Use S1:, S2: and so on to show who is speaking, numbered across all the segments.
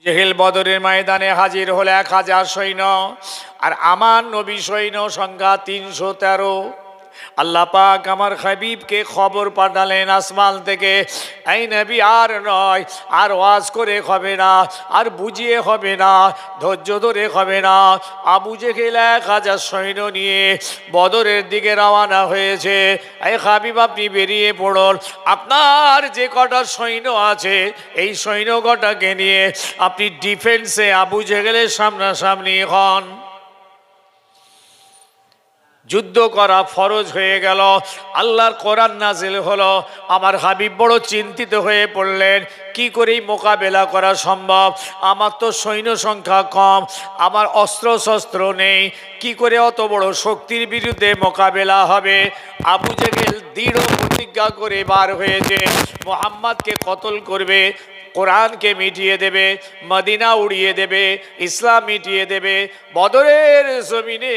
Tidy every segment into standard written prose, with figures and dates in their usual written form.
S1: জেহেল বদরের ময়দানে হাজির হলো 1000 সৈন্য, আর আমার নবী সৈন্য সংখ্যা 313। আল্লাহ পাক আমার হাবিবকে খবর পাঠালেন আসমান থেকে, এই নবী আর নয়, আর ওয়াজ করে হবে না, আর বুঝিয়ে হবে না, ধৈর্য ধরে হবে না। আবু জেহেল 1000 সৈন্য নিয়ে বদরের দিকে রওনা হয়েছে। এই হাবিব আপনি বেরিয়ে পড়ুন, আপনার যে কটা সৈন্য আছে এই সৈন্য কটাকে নিয়ে আপনি ডিফেন্সে আবু জেহেলের সামনাসামনি হন। যুদ্ধ করা ফরজ হয়ে গেল। আল্লাহর কোরআন নাজিল হলো। আমার হাবিব বড় চিন্তিত হয়ে পড়লেন, কি করেই মোকাবেলা করা সম্ভব? আমার তো সৈন্য সংখ্যা কম, আমার অস্ত্র শস্ত্র নেই, কি করে অত বড় শক্তির বিরুদ্ধে মোকাবেলা হবে? আবু জেহেল দৃঢ় প্রতিজ্ঞা করে বার হয়েছে, মুহাম্মদকে কতল করবে, কোরআনকে মিটিয়ে দেবে, মদিনা উড়িয়ে দেবে, ইসলাম মিটিয়ে দেবে। বদরের জমিনে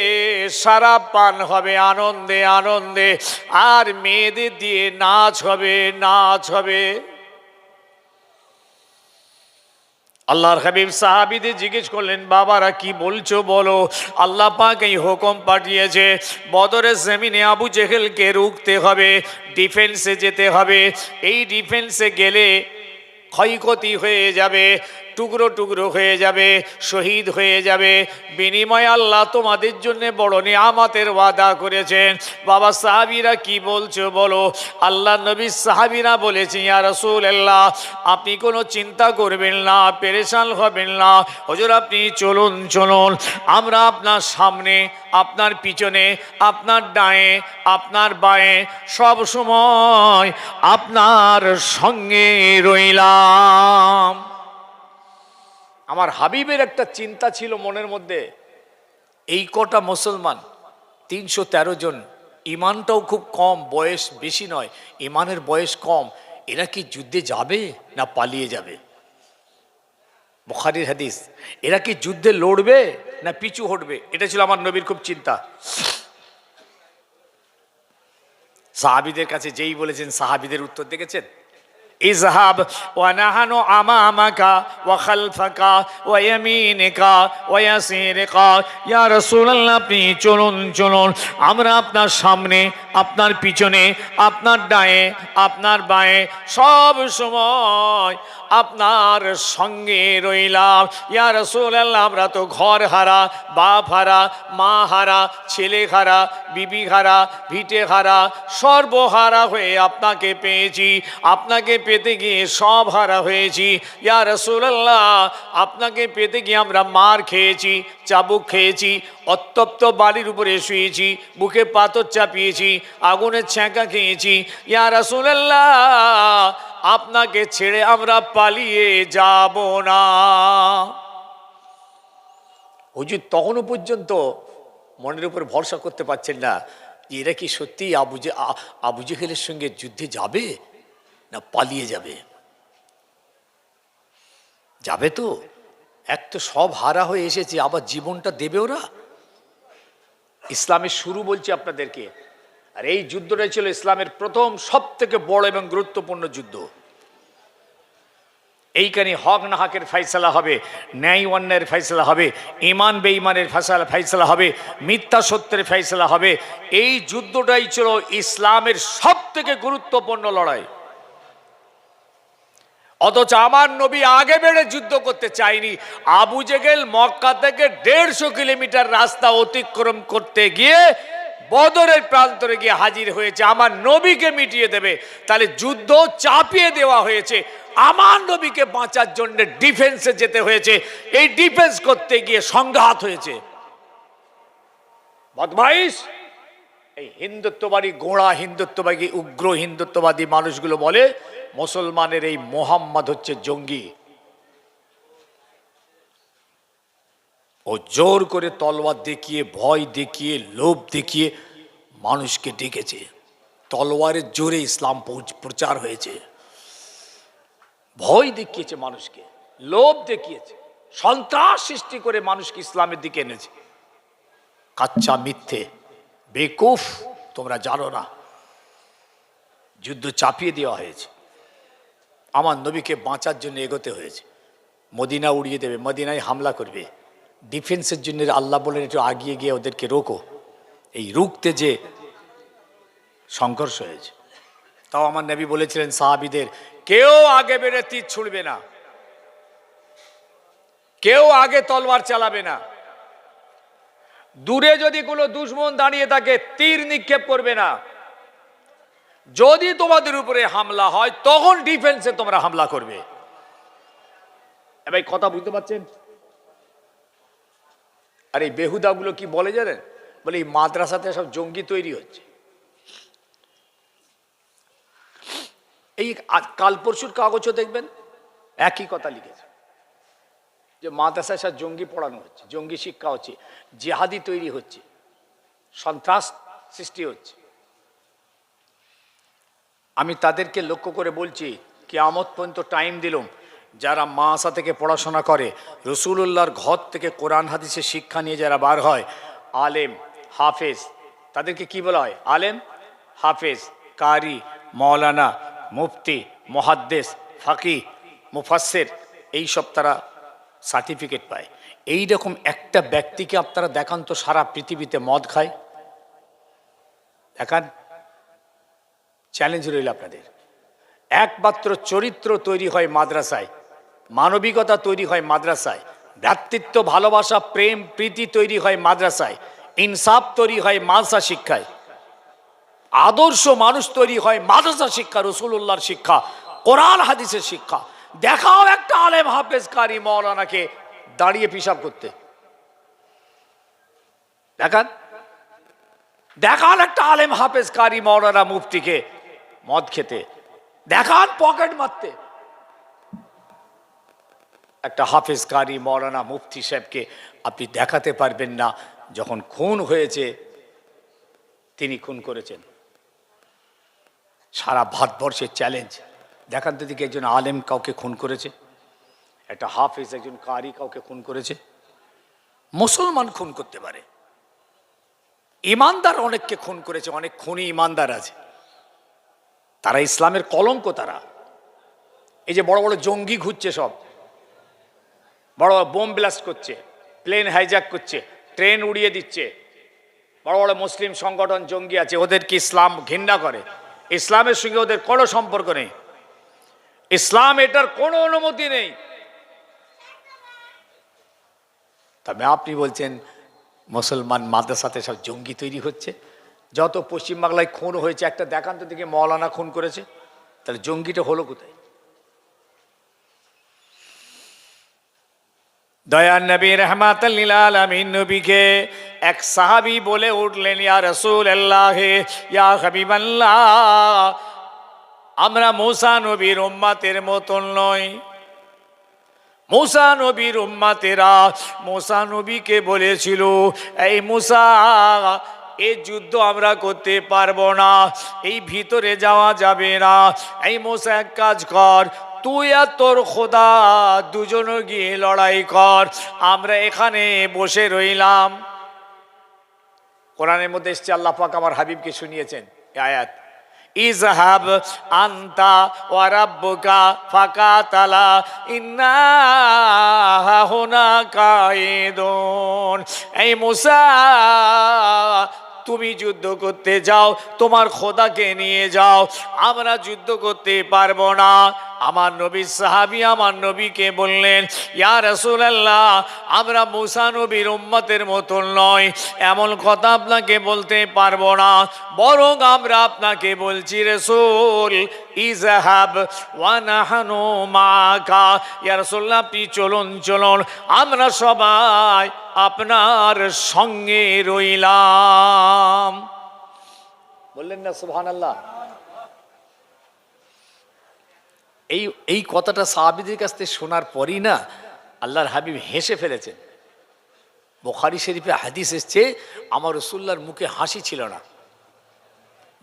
S1: শরাব পান হবে আনন্দে আনন্দে, আর মেয়েদের দিয়ে নাচ হবে, নাচ হবে। আল্লাহর হাবিব সাহাবীদের জিজ্ঞেস করলেন, বাবারা কি বলছো বলো? আল্লাহ পাক এই হুকুম পাঠিয়েছে, বদরের জমিনে আবু জেহেলকে রুখতে হবে, ডিফেন্সে যেতে হবে। এই ডিফেন্সে গেলে ক্ষয়ক্ষতি হয়ে যাবে, টুকরো টুকরো হয়ে যাবে, শহীদ হয়ে যাবে। বিনিময়ে আল্লাহ তোমাদের জন্য বড় নিয়ামতের ওয়াদা করেছেন। বাবা সাহাবীরা কি বলছো বলো? আল্লাহ নবী সাহাবীরা বলেছেন, ইয়া রাসূলুল্লাহ আপনি কোনো চিন্তা করবেন না, পেরেশান হবেন না, হুজুর আপনি চলুন চলুন, আমরা আপনার সামনে, আপনার পিছনে, আপনার ডায়ে, আপনার বাঁয়ে সব সময় আপনার সঙ্গে রইলাম। আমার হাবিবের একটা চিন্তা ছিল মনের মধ্যে, এই কটা মুসলমান 313 জন, ইমানটাও খুব কম, বয়স বেশি নয়, ইমানের বয়স কম, এরা কি যুদ্ধে যাবে না পালিয়ে যাবে? বুখারীর হাদিস, এরা কি যুদ্ধে লড়বে না পিছু হটবে? এটা ছিল আমার নবীর খুব চিন্তা। সাহাবীদের কাছে যেই বলেছেন, সাহাবীদের উত্তর দেখেছেন, ইযহাব ওয়া নাহানু আমামাকা ওয়া খালফাকা ওয়া ইয়ামিনিকা ওয়া ইয়াসিরিকা। ইয়া রাসূলুল্লাহ আপনি চলুন চলুন, আমরা আপনার সামনে, আপনার পিছনে, আপনার ডায়ে, আপনার বাঁয়ে সব সময় আপনার সঙ্গে রইলাম। ইয়া রাসূলুল্লাহ আমরা তো ঘর হারা, বাপ হারা, মা হারা, ছেলে হারা, বিবি হারা, ভিটে হারা, সর্বহারা হয়ে আপনাকে পেয়েছি, আপনাকে পেতে গিয়ে সব হারা হয়েছি। ইয়া রাসূলুল্লাহ আপনাকে পেতে গিয়ে আমরা মার খেয়েছি, চাবুক খেয়েছি, অতপ্ত বালির উপরে শুয়েছি, বুকে পাথর চাপিয়েছি, আগুনের ছ্যাঁকা খেয়েছি। ইয়া রাসূলুল্লাহ আপনাকে ছেড়ে আমরা পালিয়ে যাব না। হুজুর তখনও পর্যন্ত মনের উপর ভরসা করতে পারছেন না, এরা কি সত্যি আবু জেহেলের সঙ্গে যুদ্ধে যাবে না পালিয়ে যাবে? যাবে তো, এক তো সব হারা হয়ে এসেছে, আবার জীবনটা দেবে ওরা। ইসলামের শুরু বলছি আপনাদেরকে, আর এই যুদ্ধটাই ছিল ইসলামের প্রথম সব থেকে বড় এবং গুরুত্বপূর্ণ যুদ্ধ। এইখানে হক না হকের ফয়সালা হবে, ন্যায় অন্যায়ের ফয়সালা হবে, ইমান বেঈমানের ফয়সালা হবে, মিথ্যা সত্যের ফয়সালা হবে। এই যুদ্ধটাই ছিল ইসলামের সব থেকে গুরুত্বপূর্ণ লড়াই। অথচ আমার নবী আগে বেড়ে যুদ্ধ করতে চাইনি। আবু জেহেল মক্কা থেকে 150 কিলোমিটার রাস্তা অতিক্রম করতে গিয়ে বদরের প্রান্তরে গিয়ে হাজির হয়েছে আমার নবীকে মিটিয়ে দেবে। তাহলে যুদ্ধ চাপিয়ে দেওয়া হয়েছে, আমার নবীকে বাঁচার জন্য ডিফেন্সে যেতে হয়েছে। এই ডিফেন্স করতে গিয়ে সংঘাত হয়েছে। বদমাইশ এই হিন্দুত্ববাদী গোঁড়া হিন্দুত্ববাদী উগ্র হিন্দুত্ববাদী মানুষগুলো বলে মুসলমানের এই মোহাম্মদ হচ্ছে জঙ্গি। ও জোর করে তলোয়ার দেখিয়ে, ভয় দেখিয়ে, লোভ দেখিয়ে মানুষকে ডেকেছে। তলোয়ারের জোরে ইসলাম প্রচার হয়েছে। ভয় দেখিয়েছে মানুষকে, লোভ দেখিয়েছে, সন্ত্রাস সৃষ্টি করে মানুষকে ইসলামের দিকে এনেছে। কাচ্চা মিথ্যে, বেকুফ, তোমরা জানো না। যুদ্ধ চাপিয়ে দেওয়া হয়েছে, আমার নবীকে বাঁচার জন্য এগোতে হয়েছে। মদিনা উড়িয়ে দেবে, মদিনায় হামলা করবে। ডিফেন্সের জন্য আল্লাহ বলেন একটু আগিয়ে গিয়ে ওদেরকে রোকো। এই রুখতে যে সংঘর্ষ হয়েছে, তাও আমার নবী বলেছিলেন সাহাবীদের, কেউ আগে বেড়ে তীর ছুড়বে না, কেউ আগে তলোয়ার চালাবে না, দূরে যদি কোনো দুশমন দাঁড়িয়ে থাকে তীর নিক্ষেপ করবে না। যদি তোমাদের উপরে হামলা হয় তখন ডিফেন্সে তোমরা হামলা করবে। ভাই কথা বুঝতে পারছেন? আর এই বেহুদাগুলো কি বলে জানেন? বলে এই মাদ্রাসাতে সব জঙ্গি তৈরি হচ্ছে। এই কাল পরশুর কাগজও দেখবেন একই কথা লিখেছে যে মাদ্রাসায় সব জঙ্গি পড়ানো হচ্ছে, জঙ্গি শিক্ষা হচ্ছে, জিহাদি তৈরি হচ্ছে, সন্ত্রাস সৃষ্টি হচ্ছে। আমি তাদেরকে লক্ষ্য করে বলছি, কিয়ামত পর্যন্ত টাইম দিলাম, যারা মাদ্রাসা থেকে পড়াশোনা করে, রসুলুল্লাহর ঘর থেকে কোরআন হাদিসের শিক্ষা নিয়ে যারা বার হয়, আলেম হাফেজ, তাদেরকে কি বলা হয়? আলেম হাফেজ কারি মৌলানা মুফতি মুহাদ্দিস ফাকি মুফাসসির, এইসব তারা সার্টিফিকেট পায়। এই রকম একটা ব্যক্তিকে আপনারা দেখান তো সারা পৃথিবীতে মদ খায়, দেখান। চ্যালেঞ্জ রইল আপনাদের। একমাত্র চরিত্র তৈরি হয় মাদ্রাসায়, মানবিকতা তৈরি হয় মাদ্রাসায়, ভ্রাতৃত্ব ভালোবাসা প্রেম প্রীতি তৈরি হয় মাদ্রাসায়, ইনসাফ তৈরি হয় মাদ্রাসা শিক্ষায়, আদর্শ মানুষ তৈরি হয় মাদ্রাসা শিক্ষা, রসুলুল্লাহর শিক্ষা, কোরআন হাদিসের শিক্ষা। দেখাও একটা আলেম হাফেজ কারি মৌলানাকে দাঁড়িয়ে পিশাব করতে, দেখান। দেখান একটা আলেম হাফেজ কারি মৌলানা মুফতিকে মদ খেতে, দেখান পকেট মারতে। একটা হাফেজ কারি মৌলানা মুফতি সাহেবকে আপনি দেখাতে পারবেন না যখন খুন হয়েছে তিনি খুন করেছেন। সারা ভারতবর্ষের চ্যালেঞ্জ, দেখান তো দিকে একজন আলেম কাউকে খুন করেছে, একটা হাফেজ একজন কারি কাউকে খুন করেছে। মুসলমান খুন করতে পারে, ইমানদার অনেককে খুন করেছে, অনেক খুনি ইমানদার আছে, তারা ইসলামের কলঙ্ক। তারা এই যে বড় বড় জঙ্গি ঘুরছে, সব বড় বড় বোম ব্লাস্ট করছে, প্লেন হাইজ্যাক করছে, ট্রেন উড়িয়ে দিচ্ছে, বড় বড় মুসলিম সংগঠন জঙ্গি আছে, ওদেরকে ইসলাম ঘৃণা করে, ইসলামের সঙ্গে ওদের কোনো সম্পর্ক নেই, ইসলাম এটার কোনো অনুমতি নেই। তবে আপনি বলছেন মুসলমান মাদ্রাসাতে সব জঙ্গি তৈরি হচ্ছে। যত পশ্চিমবাংলায় খুন হয়েছে একটা দেখান তো দিকে মৌলানা খুন করেছে, তাহলে জঙ্গিটা হলো কোথায়? দয়ার নবী রহমাতাল লিল আলামিন নবীকে এক সাহাবী বলে উঠলেন, ইয়া রাসূলুল্লাহ ইয়া হাবিবাল্লাহ, আমরা মুসা নবীর উম্মতের মতন নই। মুসা নবীর উম্মতেরা মুসা নবীকে বলেছিল, এই মুসা, এই যুদ্ধ আমরা করতে পারবো না, এই ভিতরে যাওয়া যাবে না। এই মুসা এক কাজ কর, তুই আর তোর খোদা দুজনে গিয়ে লড়াই কর, আমরা এখানে বসে রইলাম। কোরআনের মধ্যে এসছে, আল্লাহ পাক আমার হাবিবকে শুনিয়েছেন এই আয়াত, ইযহাব আনতা ওয়া রাব্বুকা ফাকাতালা ইন্না হুনা কাইদুন। এই মুসা, তুমি যুদ্ধ করতে যাও, তোমার খোদাকে নিয়ে যাও, আমরা যুদ্ধ করতে পারবো না। আমার নবী সাহাবী আমার নবীকে বললেন, ইয়া রাসূলুল্লাহ, আমরা মুসা নবীর উম্মতের মতন নয়, এমন কথা আপনাকে বলতে পারবো না, বরং আমরা আপনাকে বলছি রাসূল, ইযহাব ওয়া নাহনু মাকা। ইয়া রাসূলুল্লাহ, আপনি চলুন চলুন, আমরা সবাই আপনার সঙ্গে রইলাম। বললেন না সুবহানাল্লাহ? এই কথাটা সাহাবীদের কাছ থেকে শোনার পরই না আল্লাহর হাবিব হেসে ফেলেছেন। বুখারী শরীফে হাদিস এসছে, আমার রাসূলুল্লাহর মুখে হাসি ছিল না।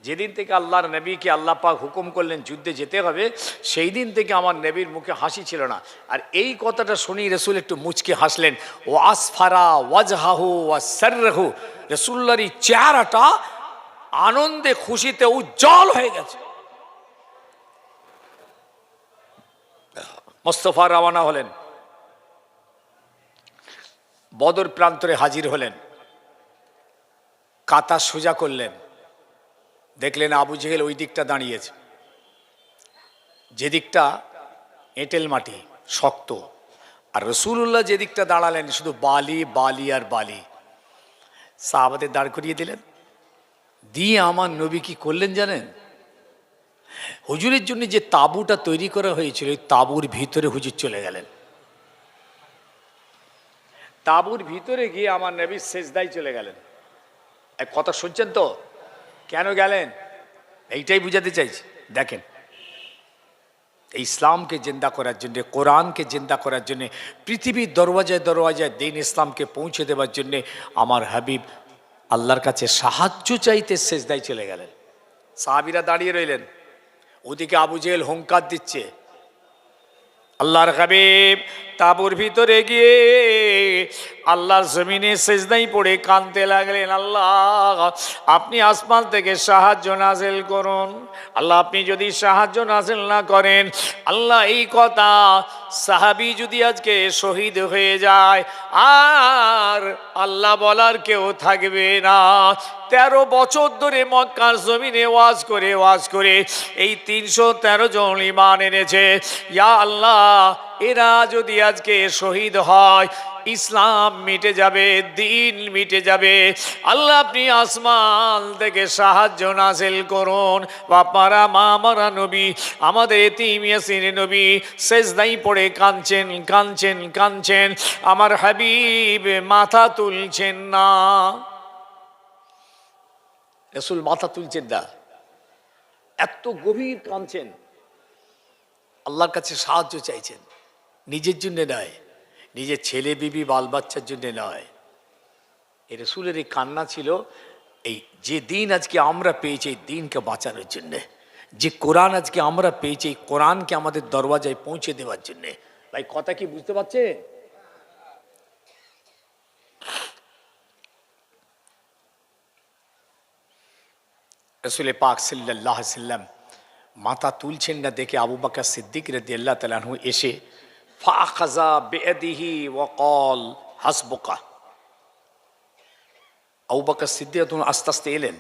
S1: যেদিন থেকে আল্লাহর নবীকে আল্লাহ পাক হুকুম করলেন যুদ্ধে যেতে হবে, সেই দিন থেকে আমার নবীর মুখে হাসি ছিল না। আর এই কথাটা শুনেই রাসূল একটু মুচকে হাসলেন। ও আসফারা ওয়াজহাহু ওয়াসারহু, রাসূলুল্লাহর এই চেহারাটা আনন্দে খুশিতে উজ্জ্বল হয়ে গেছে। মোস্তফা রওনা হলেন, বদর প্রান্তরে হাজির হলেন, কাতা সোজা করলেন, দেখলেন আবু জেহেল ওই দিকটা দাঁড়িয়েছে, যে দিকটা এঁটেল মাটি শক্ত, আর রসুল্লাহ যে দিকটা দাঁড়ালেন শুধু বালি বালি আর বালি। সাহাবাদের দাঁড় করিয়ে দিলেন, দিয়ে আমার নবী কি করলেন জানেন? হুজুরের জন্য যে তাঁবুটা তৈরি করা হয়েছিল ওই তাঁবুর ভিতরে হুজুর চলে গেলেন। তাঁবুর ভিতরে গিয়ে আমার নবী সেজদায় চলে গেলেন। এক কথা শুনছেন তো? কেন গেলেন এইটাই বুঝাতে চাইছি। দেখেন, ইসলামকে জিন্দা করার জন্যে, কোরআনকে জিন্দা করার জন্যে, পৃথিবীর দরওয়াজায় দরওয়াজায় দিন ইসলামকে পৌঁছে দেওয়ার জন্যে আমার হাবিব আল্লাহর কাছে সাহায্য চাইতে সেজদায় চলে গেলেন। সাহাবীরা দাঁড়িয়ে রইলেন, ওদিকে আবু জেহেল হুঙ্কার দিচ্ছে। আল্লাহর হাবিব তাঁবুর ভিতরে গিয়ে আল্লাহর জমিনে সেজদায় পড়ে কাঁদতে লাগলেন, আল্লাহ আপনি আসমান থেকে সাহায্য নাযিল করুন। আল্লাহ আপনি যদি সাহায্য নাযিল না করেন, আল্লাহ এই কথা সাহাবী যদি আজকে শহীদ হয়ে যায় আর আল্লাহ বলার কেউ থাকবে না। 13 বছর ধরে মক্কার জমিনে ওয়াজ করে এই 313 জন ঈমান এনেছে। ইয়া আল্লাহ, এরা যদি আজকে শহীদ হয় ইসলাম মিটে যাবে, দিন মিটে যাবে। আল্লাহ আপনি আসমান থেকে সাহায্য নাযিল করুন। বাপারা মা মারা নবী, আমাদের এতিম ইয়াসিন নবী সেজদায় পড়ে কাঁদছেন। আমার হাবিব মাথা তুলছেন না, রাসূল মাথা তুলছেন না, এত গভীর কাঁদছেন, আল্লাহর কাছে সাহায্য চাইছেন। নিজের জন্য নয়, নিজের ছেলে বিবি বাল বাচ্চার জন্য নয়। এই রাসূলের এই কান্না ছিল এই যে দিন আজকে আমরা পেয়েছি এই দিনকে বাঁচানোর জন্যে, যে কোরআন আজকে আমরা পেয়েছি এই কোরআনকে আমাদের দরওয়াজায় পৌঁছে দেওয়ার জন্যে। ভাই কথা কি বুঝতে পারছে? রাসূল পাক সাল্লাল্লাহু আলাইহি ওয়াসাল্লাম মাথা তুলছেন না দেখে আবু বকর সিদ্দিক রাদিয়াল্লাহু তাআলা আনহু এসে ফাখাযা বিয়াদিহি ওয়া ক্বাল হাসবুকা। আবু বকর সিদ্দিক আস্তে আস্তে এলেন,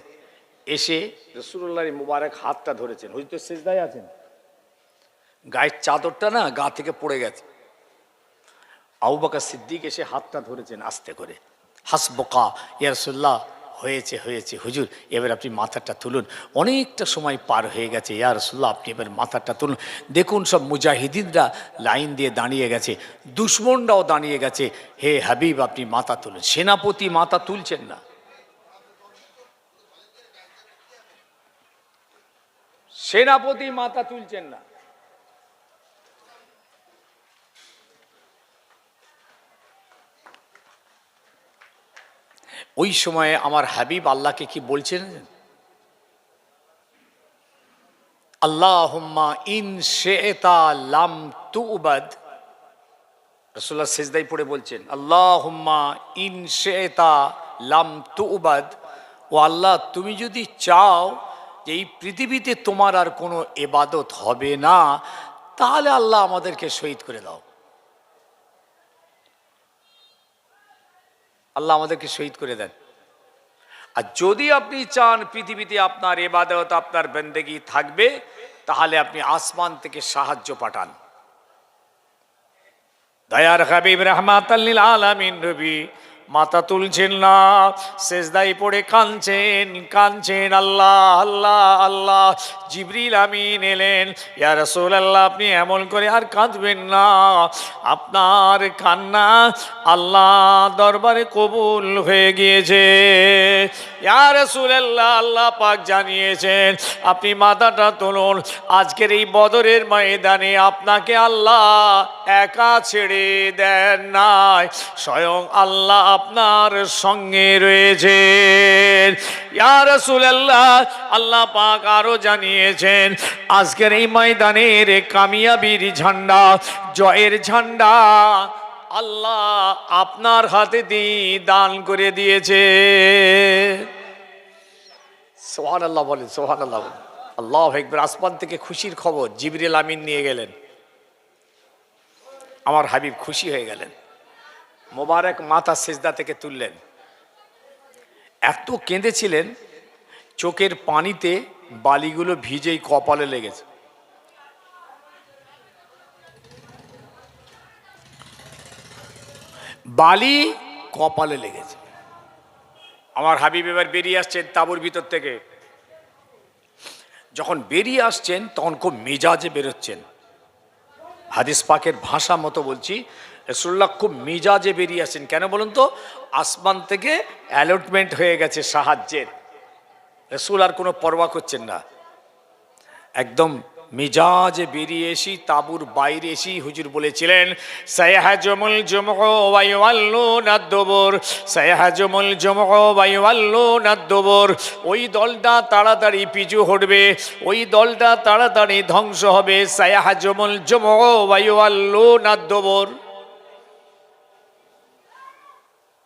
S1: এসে রাসূলুল্লাহর মুবারক হাতটা ধরেছেন। হুজুর তো সিজদায় আছেন, গায়ের চাদরটা না গা থেকে পড়ে গেছে। আবু বকর সিদ্দিক এসে হাতটা ধরেছেন আস্তে করে। হাসবুকা ইয়া রাসূলুল্লাহ, হয়েছে হুজুর, এবার আপনি মাথাটা তুলুন, অনেকটা সময় পার হয়ে গেছে, ইয়া রাসূলুল্লাহ আপনি এবার মাথাটা তুলুন। দেখুন সব মুজাহিদিনরা লাইন দিয়ে দাঁড়িয়ে গেছে, দুশমনরাও দাঁড়িয়ে গেছে, হে হাবিব আপনি মাথা তুলুন। সেনাপতি মাথা তুলছেন না, সেনাপতি মাথা তুলছেন না। ওই সময়ে আমার হাবিব আল্লাহকে কি বলছেন? আল্লাহুম্মা ইন শি'তা লাম তু'বাদ। রাসূলুল্লাহ সিজদায় পড়ে বলছেন, আল্লাহুম্মা ইন শি'তা লাম তু'বাদ। ও আল্লাহ, তুমি যদি চাও যে এই পৃথিবীতে তোমার আর কোনো ইবাদত হবে না, তাহলে আল্লাহ আমাদেরকে শহীদ করে দাও। আল্লাহ আমাদেরকে শহীদ করে দেন। আর যদি আপনি চান পৃথিবীতে আপনার ইবাদত আপনার বন্দেগী থাকবে, তাহলে আপনি আসমান থেকে সাহায্য পাঠান। দয়ার হাবিব রাহমাতাল লিল আলামিন নবী মাথা তুলছেন না, সেজদায় পড়ে কাঁদছেন। আল্লাহ। জিবরিল আমিন এলেন, ইয়া রাসূলুল্লাহ আপনি এমন করে আর কাঁদবেন না, আপনার কান্না আল্লাহ দরবারে কবুল হয়ে গিয়েছে। ইয়া রাসূলুল্লাহ, আল্লাহ পাক জানিয়েছেন আপনি মাথাটা তুলুন। আজকের এই বদরের ময়দানে আপনাকে আল্লাহ একা ছেড়ে দেন নাই, স্বয়ং আল্লাহ আপনার সঙ্গে রয়েছে। ইয়া রাসূলুল্লাহ, আল্লাহ পাক আরো জানিয়েছেন আজকের এই ময়দানের কামিয়াবির ঝান্ডা, জয়ের ঝান্ডা আল্লাহ আপনার হাতে দান করে দিয়েছে। সুবহানাল্লাহ বলেন, সুবহানাল্লাহ বলেন। আল্লাহু আকবার। আসমান থেকে খুশির খবর জিবরিল আমিন নিয়ে গেলেন, আমার হাবিব খুশি হয়ে গেলেন। মোবারক মাথা সেজদা থেকে তুললেন, এত কেঁদেছিলেন চোখের পানিতে বালিগুলো ভিজেই কপালে লেগেছে। বালি কপালে লেগেছে। আমার হাবিব এবার বেরিয়ে আসছেন তাঁবুর ভিতর থেকে। যখন বেরিয়ে আসছেন তখন খুব মেজাজে বেরোচ্ছেন। হাদিস পাকের ভাষা মতো বলছি, রাসূলুল্লাহ খুব মেজাজে বেরিয়ে আসছেন। কেন বলুন তো? আসমান থেকে অ্যালটমেন্ট হয়ে গেছে সাহায্যের। রাসূল আর কোনো পরোয়া করছেন না, একদম মিজাজে বেরিয়ে এসি তাঁবুর বাইরে এসি হুজুর বলেছিলেন, সায়াহজুমুল জুমউ ওয়া ইউওয়াল্লুনাদ দুবুর, সায়াহজুমুল জুমউ ওয়া ইউওয়াল্লুনাদ দুবুর। ওই দলটা তাড়াতাড়ি পিছু হটবে, ওই দলটা তাড়াতাড়ি ধ্বংস হবে। সায়াহজুমুল জুমউ ওয়া ইউওয়াল্লুনাদ দুবুর।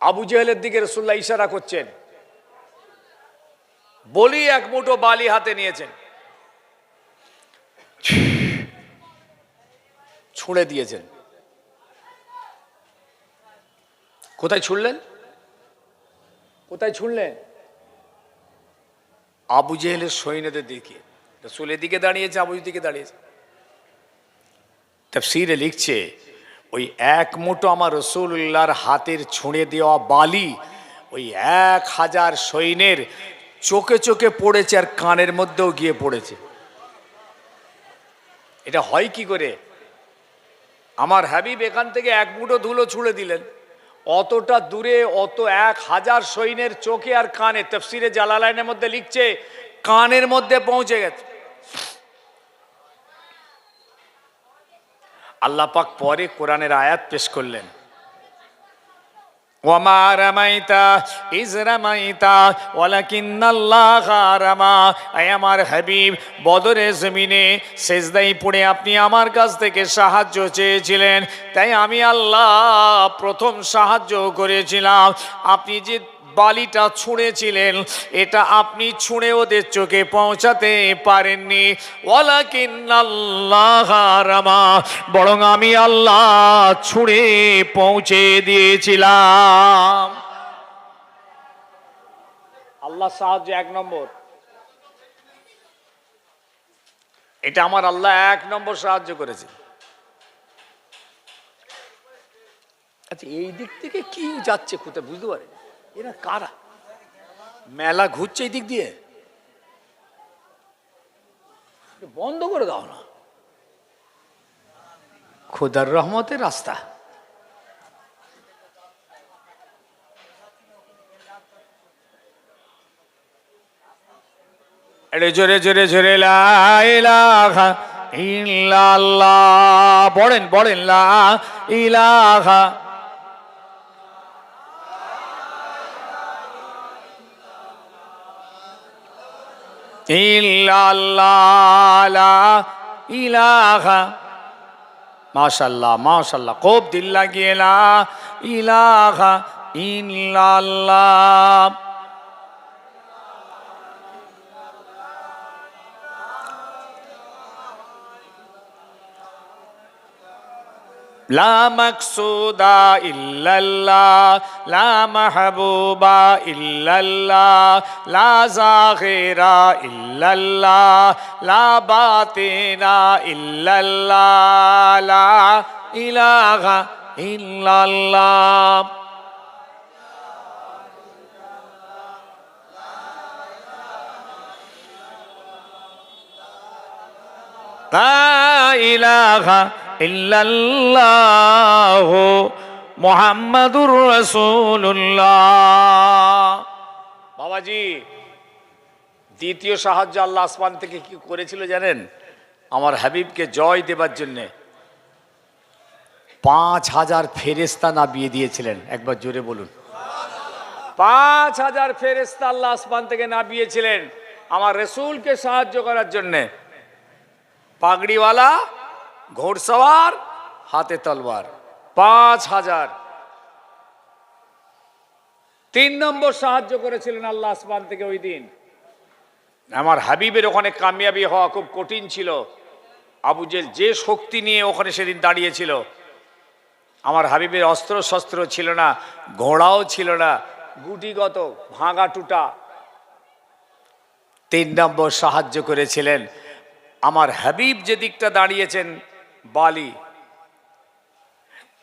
S1: আবু জেহেলের দিকে রাসূলুল্লাহ ইশারা করছেন, বলি এক মুঠো বালি হাতে নিয়েছেন, ছুঁড়ে দিয়েছেন। কোথায় ছুঁড়লেন? কোথায় ছুঁড়লেন? আবু জেহেলের সৈন্যদের দিকে। রাসূলের দিকে দাঁড়িয়েছে, আবুর দিকে দাঁড়িয়েছে। তাফসীরে লিখছে, ওই এক মুঠো আমার রাসূলুল্লাহর হাতের ছুঁড়ে দেওয়া বালি ওই 1000 সৈন্যের চোখে চোখে পড়েছে আর কানের মধ্যেও গিয়ে পড়েছে। এটা হয় কি করে? আমার হাবিব এখান থেকে এক মুঠো ধুলো ছুঁড়ে দিলেন, অতটা দূরে অত 1000 সৈন্যের চোখে আর কানে, তাফসীরে জালালাইনের মধ্যে লিখছে কানের মধ্যে পৌঁছে গেছে। আল্লাহ পাক পরে কোরআনের আয়াত পেশ করলেন, ওয়ামা রামাইতা ইজ রামাইতা ওয়ালাকিন্নাল্লাহা রামা। আয় আমার হাবিব, বদরের জমিনে সেজদায় পড়ে আপনি আমার কাছ থেকে সাহায্য চেয়েছিলেন, তাই আমি আল্লাহ প্রথম সাহায্য করেছিলাম। আপনি যে বালিটা ছুঁড়েছিলেন এটা আপনি ছুঁড়ে ওদের চোখে পৌঁছাতে পারেননি। ওয়ালাকিন্নাল্লাহা রামা, বরং আমি আল্লাহ ছুঁড়ে পৌঁছে দিয়েছিলাম। আল্লাহ সাহায্য এক নম্বর, এটা আমার আল্লাহ এক নম্বর সাহায্য করেছে। আচ্ছা, এই দিক থেকে কি যাচ্ছে কোথায় বুঝতে পারে? এরা কারা? মেলা ঘুরছে এই দিক দিয়ে, বন্ধ করে দাও না, খোদার রহমতের রাস্তা। এটা জোরে জোরে জোরে লা ইলাহা ইল্লাল্লাহ পড়েন, পড়েন লা ইলাহা ইল্লাল্লাহ লা ইলাহা। মাশাআল্লাহ মাশাআল্লাহ, খুব দিল লাগিয়ে লা ইলাহা ইল্লাল্লাহ। লা মাকসুদা ইল্লাল্লাহ, লা মাহবুবা ইল্লাল্লাহ, লা যাহিরা ইল্লাল্লাহ, লা বাতিনা ইল্লাল্লাহ, লা ইলাহা ইল্লাল্লাহ। লা ইলাহা ইল্লাল্লাহ মুহাম্মাদুর রাসূলুল্লাহ। বাবাজি, দ্বিতীয় সাহায্য আল্লাহ আসমান থেকে কি করেছিল জানেন? আমার হাবিবকে জয় দেবার জন্যে 5000 ফেরেশতা নামিয়ে দিয়েছিলেন। একবার জোরে বলুন, 5000 ফেরেশতা আল্লাহ আসমান থেকে নামিয়েছিলেন আমার রাসূলকে সাহায্য করার জন্যে। পাগড়িওয়ালা, ঘোড়সওয়ার, হাতে তলোয়ার, 5000। 3 নম্বর সাহায্য করেছিলেন আল্লাহ আসমান থেকে ওই দিন। আমার হাবিবের ওখানে কামিয়াবি হওয়া খুব কঠিন ছিল। আবু জেহেল যে শক্তি নিয়ে ওখানে সেদিন দাঁড়িয়েছিল, আমার হাবিবের অস্ত্র শস্ত্র ছিল না, ঘোড়াও ছিল না, গুটিগত ভাঙা টুটা। 3 নম্বর সাহায্য করেছিলেন আমার হাবিব যে দিকটা দাঁড়িয়েছেন, বালি,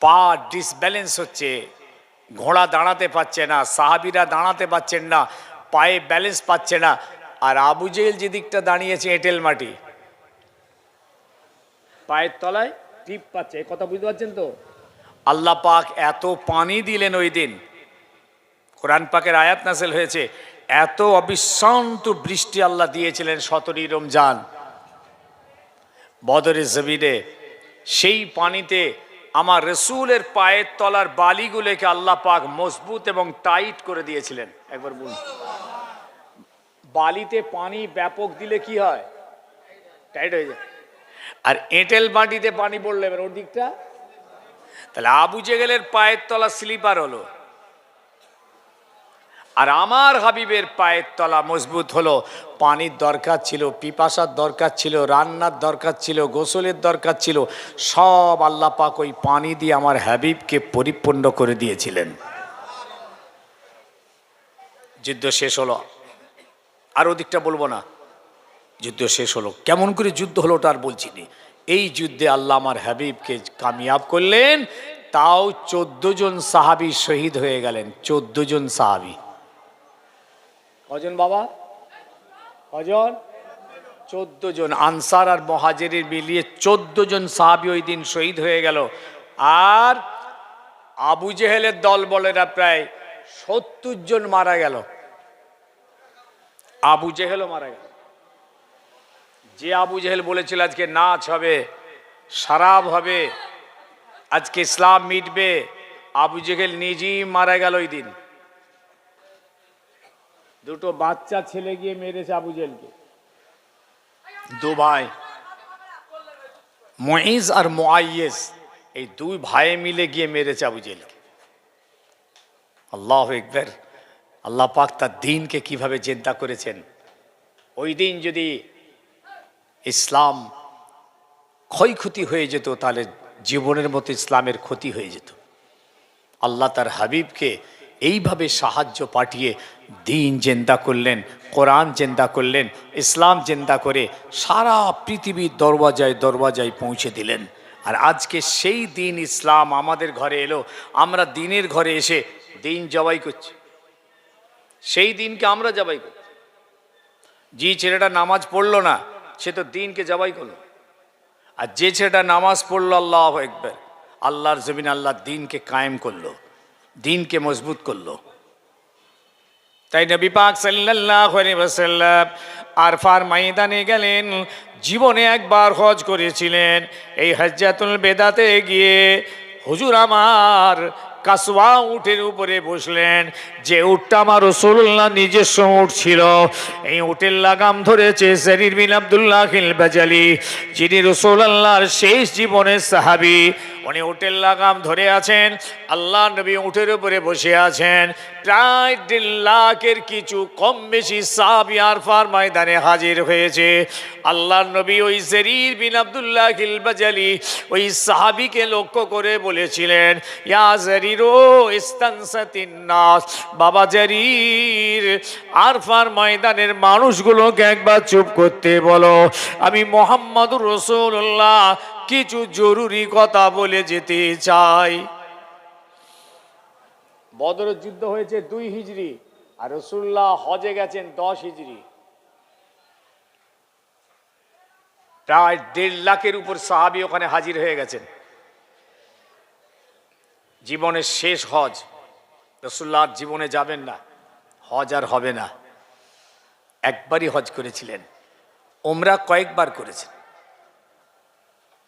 S1: পা ডিসব্যালেন্স হচ্ছে, ঘোড়া দাঁড়াতে পারছে না, সাহাবিরা দাঁড়াতে পারছেন না, পায়ে ব্যালেন্স পাচ্ছে না। আর আবু জেহেল যে দিকটা দাঁড়িয়েছে এঁটেল মাটি, পায়ের তলায় টিপ পাচ্ছে। কথা বুঝতে পারছেন তো? আল্লাহ পাক এত পানি দিলেন ওই দিন, কোরআন পাকের আয়াত নাযিল হয়েছে, এত অবিশ্রান্ত বৃষ্টি আল্লাহ দিয়েছিলেন 17ই রমজান বদরের জমিনে। সেই পানিতে আমার রসুলের পায়ের তলার বালিগুলোকে আল্লাহ পাক মজবুত এবং টাইট করে দিয়েছিলেন। একবার বলুন, বালিতে পানি ব্যাপক দিলে কি হয়? টাইট হয়ে যায়। আর এঁটেল মাটিতে পানি পড়লে এবার ওর দিকটা, তাহলে আবু জেহেলের পায়ের তলা স্লিপার হলো, আর আমার হাবিবের পায়ের তলা মজবুত হলো। পানির দরকার ছিল, পিপাসার দরকার ছিল, রান্নার দরকার ছিল, গোসলের দরকার ছিল, সব আল্লাহ পাক ওই পানি দিয়ে আমার হাবিবকে পরিপূর্ণ করে দিয়েছিলেন। যুদ্ধ শেষ হলো, আর ওদিকটা বলবো না। যুদ্ধ শেষ হলো, কেমন করে যুদ্ধ হলো ওটা আর বলছি নি। এই যুদ্ধে আল্লাহ আমার হাবিবকে কামিয়াব করলেন, তাও 14 জন সাহাবী শহীদ হয়ে গেলেন। 14 জন সাহাবী। কজন বাবা? কজন? 14 জন। আনসার আর মুহাজিরের মিলিয়ে 14 জন সাহাবী ওই দিন শহীদ হয়ে গেল। আর আবু জেহেলের দল বলেরা প্রায় 70 জন মারা গেল। আবু জেহেলও মারা গেল। যে আবু জেহেল বলেছিল আজকে নাচ হবে, শরাব হবে, আজকে ইসলাম মিটবে, আবু জেহেল নিজেই মারা গেল ওই দিন। দুটো বাচ্চা ছেলে গিয়ে মেরেছে আবু জেহেলকে, দু ভাই, মুঈজ আর মুআইয়েজ, এই দুই ভাই মিলে গিয়ে মেরেছে আবু জেহেলকে। আল্লাহু আকবার। আল্লাহ পাক তার দ্বীনকে কিভাবে জিন্দা করেছেন। ওই দিন যদি ইসলাম ক্ষয়ক্ষতি হয়ে যেত, তাহলে জীবনের মতো ইসলামের ক্ষতি হয়ে যেত। আল্লাহ তার হাবিবকে এইভাবে সাহায্য পাঠিয়ে দ্বীন জিন্দা করলেন, কোরআন জিন্দা করলেন, ইসলাম জিন্দা করে সারা পৃথিবীর দরওয়াজায় দরওয়াজায় পৌঁছে দিলেন। আর আজকে সেই দ্বীন ইসলাম আমাদের ঘরে এলো, আমরা দ্বীনের ঘরে এসে দ্বীন জবাই করছি। সেই দিনকে আমরা জবাই করছি। যে ছেলেটা নামাজ পড়লো না, সে তো দ্বীনকে জবাই করলো। আর যে ছেলেটা নামাজ পড়লো, আল্লাহু আকবার, আল্লাহর জমিন আল্লাহর দ্বীনকে কায়েম করলো, দ্বীনকে মজবুত করলো। তাই নবী পাক সাল্লাল্লাহু আলাইহি ওয়াসাল্লাম আরফার ময়দানে গেলেন। জীবনে একবার হজ করেছিলেন। এই হজ্জাতুল বেদাতে গিয়ে হুজুর আমার কাসওয়া উটের উপরে বসলেন। যে উটটা আমার রাসূলুল্লাহ নিজস্ব উট ছিল, এই উটের লাগাম ধরেছে জারির বিন আব্দুল্লাহিল বাজালি, যিনি রাসূলুল্লাহর শেষ জীবনের সাহাবী। উনি উটের লাগাম ধরে আছেন, আল্লাহ নবী উটের উপরে বসে আছেন। প্রায় 1.5 লাখের কিছু কম বেশি সাহাবী আরফার ময়দানে হাজির হয়েছে। আল্লাহ নবী ওই জারির বিন আব্দুল্লাহিল বাজালি ওই সাহাবীকে লক্ষ্য করে বলেছিলেন, ইয়া জারিরো ইস্তানসাতিন নাস, বাবা জারির, আরফার ময়দানের মানুষগুলোকে একবার চুপ করতে বলো, আমি মুহাম্মদুর রাসূলুল্লাহ কিছু জরুরি কথা বলে যেতে চাই। বদরের যুদ্ধ হয়েছে 2 হিজরি, আর রাসূলুল্লাহ হজে গেছেন 10 হিজরি। প্রায় 1.5 লাখের উপর সাহাবী ওখানে হাজির হয়ে গেছেন। জীবনের শেষ হজ, রাসূলুল্লাহ জীবনে যাবেন না, হজ আর হবে না। একবারই হজ করেছিলেন, উমরা কয়েকবার করেছেন।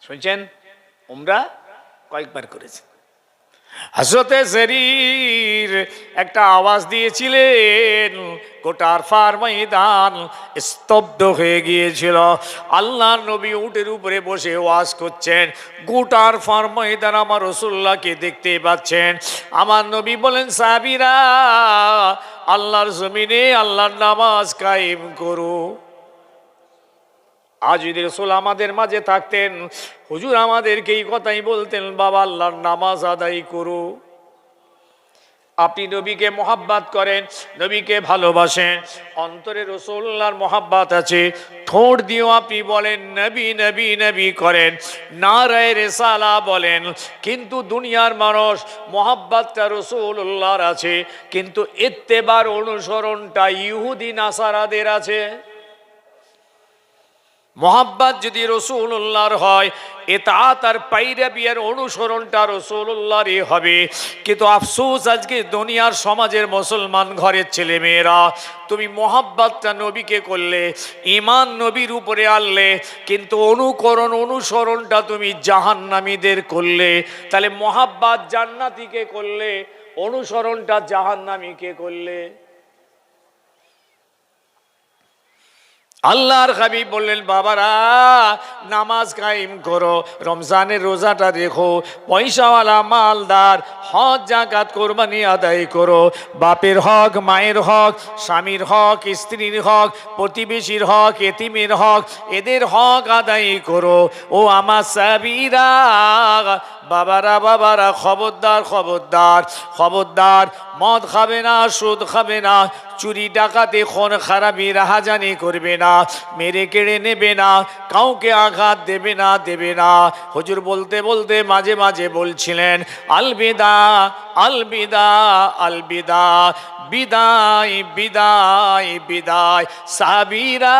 S1: শুনছেন? উমরা কয়েকবার করেছেন। হযরতে জারির একটা আওয়াজ দিয়েছিলেন, গোটা আরফার ময়দান স্তব্ধ হয়ে গিয়েছিল। আল্লাহ নবী উটের উপরে বসে ওয়াজ করছেন, গোটা আরফার ময়দান আমার রাসূলুল্লাহকে দেখতে পাচ্ছেন। আমার নবী বলেন, সাহাবীরা আল্লাহর জমিনে আল্লাহর নামাজ কায়েম করো। আজ যদি রাসূল আমাদের মাঝে থাকতেন, হুজুর আমাদেরকে এই কথাই বলতেন, বাবা আল্লাহর নামাজ আদায় করো। আপনি নবীকে মহাব্বত করেন, নবীকে ভালোবাসেন, অন্তরে রাসূলুল্লাহর মহাব্বত আছে, ঠোঁট দিয়েও আপনি বলেন নবী নবী নবী করেন, নারায়ে রিসালা বলেন, কিন্তু দুনিয়ার মানুষ মহাব্বতটা রাসূলুল্লাহর আছে, কিন্তু ইত্তেবার অনুসরণটা ইহুদি নাসারাদের আছে। মোহাব্বত যদি রাসূলুল্লাহর হয়, ইতাআত আর পাইরাবি আর অনুসরণটা রাসূলুল্লাহরই হবে। কিন্তু আফসোস, আজকে দুনিয়ার সমাজের মুসলমান ঘরের ছেলে মেয়েরা, তুমি মোহাব্বতটা নবীকে করলে, ঈমান নবীর উপরে আনলে, কিন্তু অনুসরণটা তুমি জাহান্নামীদের করলে। তাহলে মোহাব্বত জান্নাতীকে করলে, অনুসরণটা জাহান্নামীকে করলে। আল্লাহর হাবিব বললেন, বাবারা নামাজ কায়েম করো, রমজানের রোজাটা রেখো, পয়সাওয়ালা মালদার হজ জাকাত কোরবানি আদায় করো, বাপের হক, মায়ের হক, স্বামীর হক, স্ত্রীর হক, প্রতিবেশীর হক, এতিমের হক, এদের হক আদায় করো। ও আমার সাবিরা, বাবারা বাবারা, খবরদার খবরদার খবরদার, মদ খাবে না, সুদ খাবে না, চুরি ডাকাতি খুন খারাপি রাহাজানি করবে না, মেরে কেড়ে নেবে না, কাউকে আঘাত দেবে না। হুজুর বলতে বলতে মাঝে মাঝে বলছিলেন, আলবিদা আলবিদা আলবিদা, বিদায় বিদায় বিদায়। সাহাবীরা,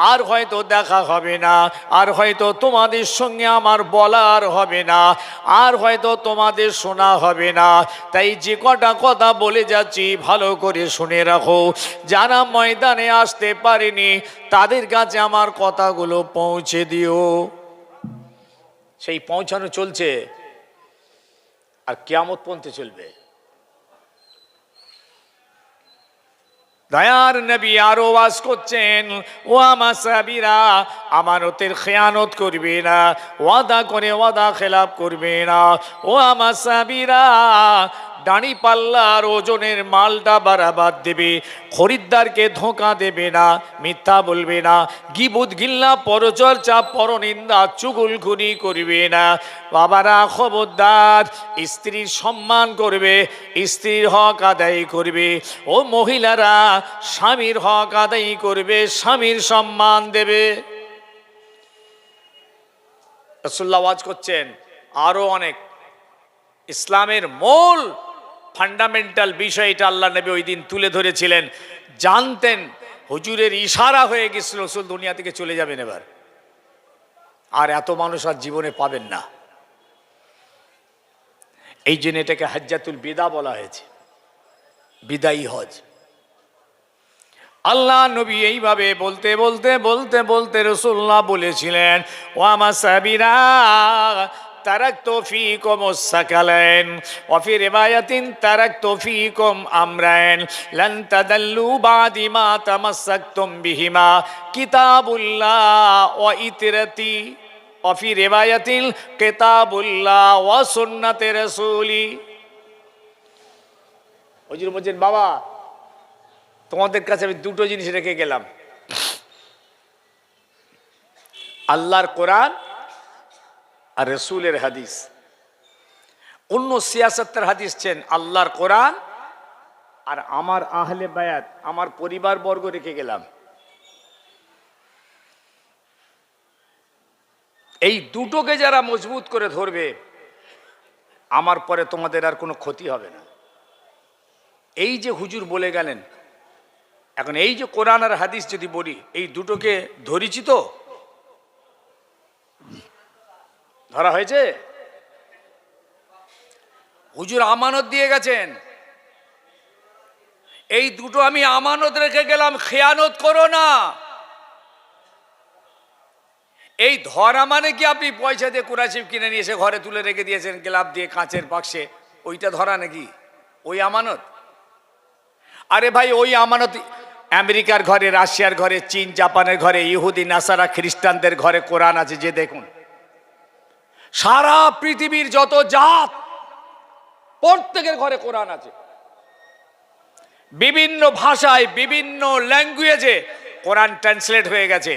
S1: আর হয়তো দেখা হবে না, আর হয়তো তোমাদের সঙ্গে আমার বলার হবে না, আর হয়তো তোমাদের শোনা হবে না। তাই যে কটা কথা বলে যাচ্ছি ভালো করে শুনে রাখো। যারা ময়দানে আসতে পারেনি তাদের কাছে আমার কথাগুলো পৌঁছে দিও। সেই পৌঁছানো চলছে, আর কিয়ামত পর্যন্ত চলবে। দয়ার নবী আরো ওয়াজ করছেন, ও আমার সাহাবীরা, আমানতের খেয়ানত করবে না, ওয়াদা করে ওয়াদা খেলাপ করবে না। ও আমার সাহাবীরা, দাড়ি পাল্লার ওজনের মালটা বারাবার দেবে, খরিদ্দারকে ধোঁকা দেবে না, মিথ্যা বলবে না, গিবুত গিল্লা পরচর্চা পরনিন্দা চুগলখুরি করবে না। বাবারা খবরদার, স্ত্রীর সম্মান করবে, স্ত্রীর হক আদায় করবে। ও মহিলারা, স্বামীর হক আদায় করবে, স্বামীর সম্মান দেবে। রাসূলুল্লাহ ওয়াজ করছেন আরো অনেক। ইসলামের মূল ফান্ডামেন্টাল বিষয়টা আল্লাহ নবী ওই দিন তুলে ধরেছিলেন। জানতেন, হুজুরের ইশারা হয়ে গেছিল রাসূল দুনিয়া থেকে চলে যাবেন এবার, আর এত মানুষ আর জীবনে পাবেন না। এই জন্য এটাকে হজ্জাতুল বিদা বলা হয়েছে, বিদায়ী হজ। আল্লাহ নবী এইভাবে বলতে বলতে বলতে বলতে রাসূলুল্লাহ বলেছিলেন, ও আমার সাহাবীরা, তারাকতু ফীকুমুস সাকালাইন ওয়া ফি রিওয়ায়াতিন তারাকতু ফীকুম আমরাইন লান তাদাল্লু বাদি মা তামাসসাকতুম বিহিমা কিতাবুল্লাহ ওয়া ইতরাতি ওয়া ফি রিওয়ায়াতিন কিতাবুল্লাহ ওয়া সুন্নাতে রাসূলি। হুজুর বলেন, বাবা তোমাদের কাছে আমি দুটো জিনিস রেখে গেলাম, আল্লাহর কোরআন আর রাসূলের হাদিস। অন্য সিয়াসতের হাদিস চেন, আল্লাহর কোরআন আর আমার আহলে বায়াত, আমার পরিবার বর্গ রেখে গেলাম। এই দুটোকে যারা মজবুত করে ধরবে, আমার পরে তোমাদের আর কোনো ক্ষতি হবে না। এই যে হুজুর বলে গেলেন, এখন এই যে কোরআন আর হাদিস যদি বলি, এই দুটোকে ধরেছি তো, ধরা হয়েছে। হুজুর আমানত দিয়ে গেছেন, এই দুটো আমি আমানত রেখে গেলাম, খেয়ানত করো না। এই ধরা মানে কি আপনি পয়সা দিয়ে কোরআন শরীফ কিনে নিয়ে এসে ঘরে তুলে রেখে দিয়েছেন গ্লাব দিয়ে কাঁচের বাক্সে, ওইটা ধরা নাকি? ওই আমানত? আরে ভাই, ওই আমানত আমেরিকার ঘরে, রাশিয়ার ঘরে, চীন জাপানের ঘরে, ইহুদি নাসারা খ্রিস্টানদের ঘরে কোরআন আছে। যে দেখুন, সারা পৃথিবীর যত জাত, প্রত্যেকের ঘরে কোরআন আছে। বিভিন্ন ভাষায়, বিভিন্ন ল্যাঙ্গুয়েজে কোরআন ট্রান্সলেট হয়ে গেছে।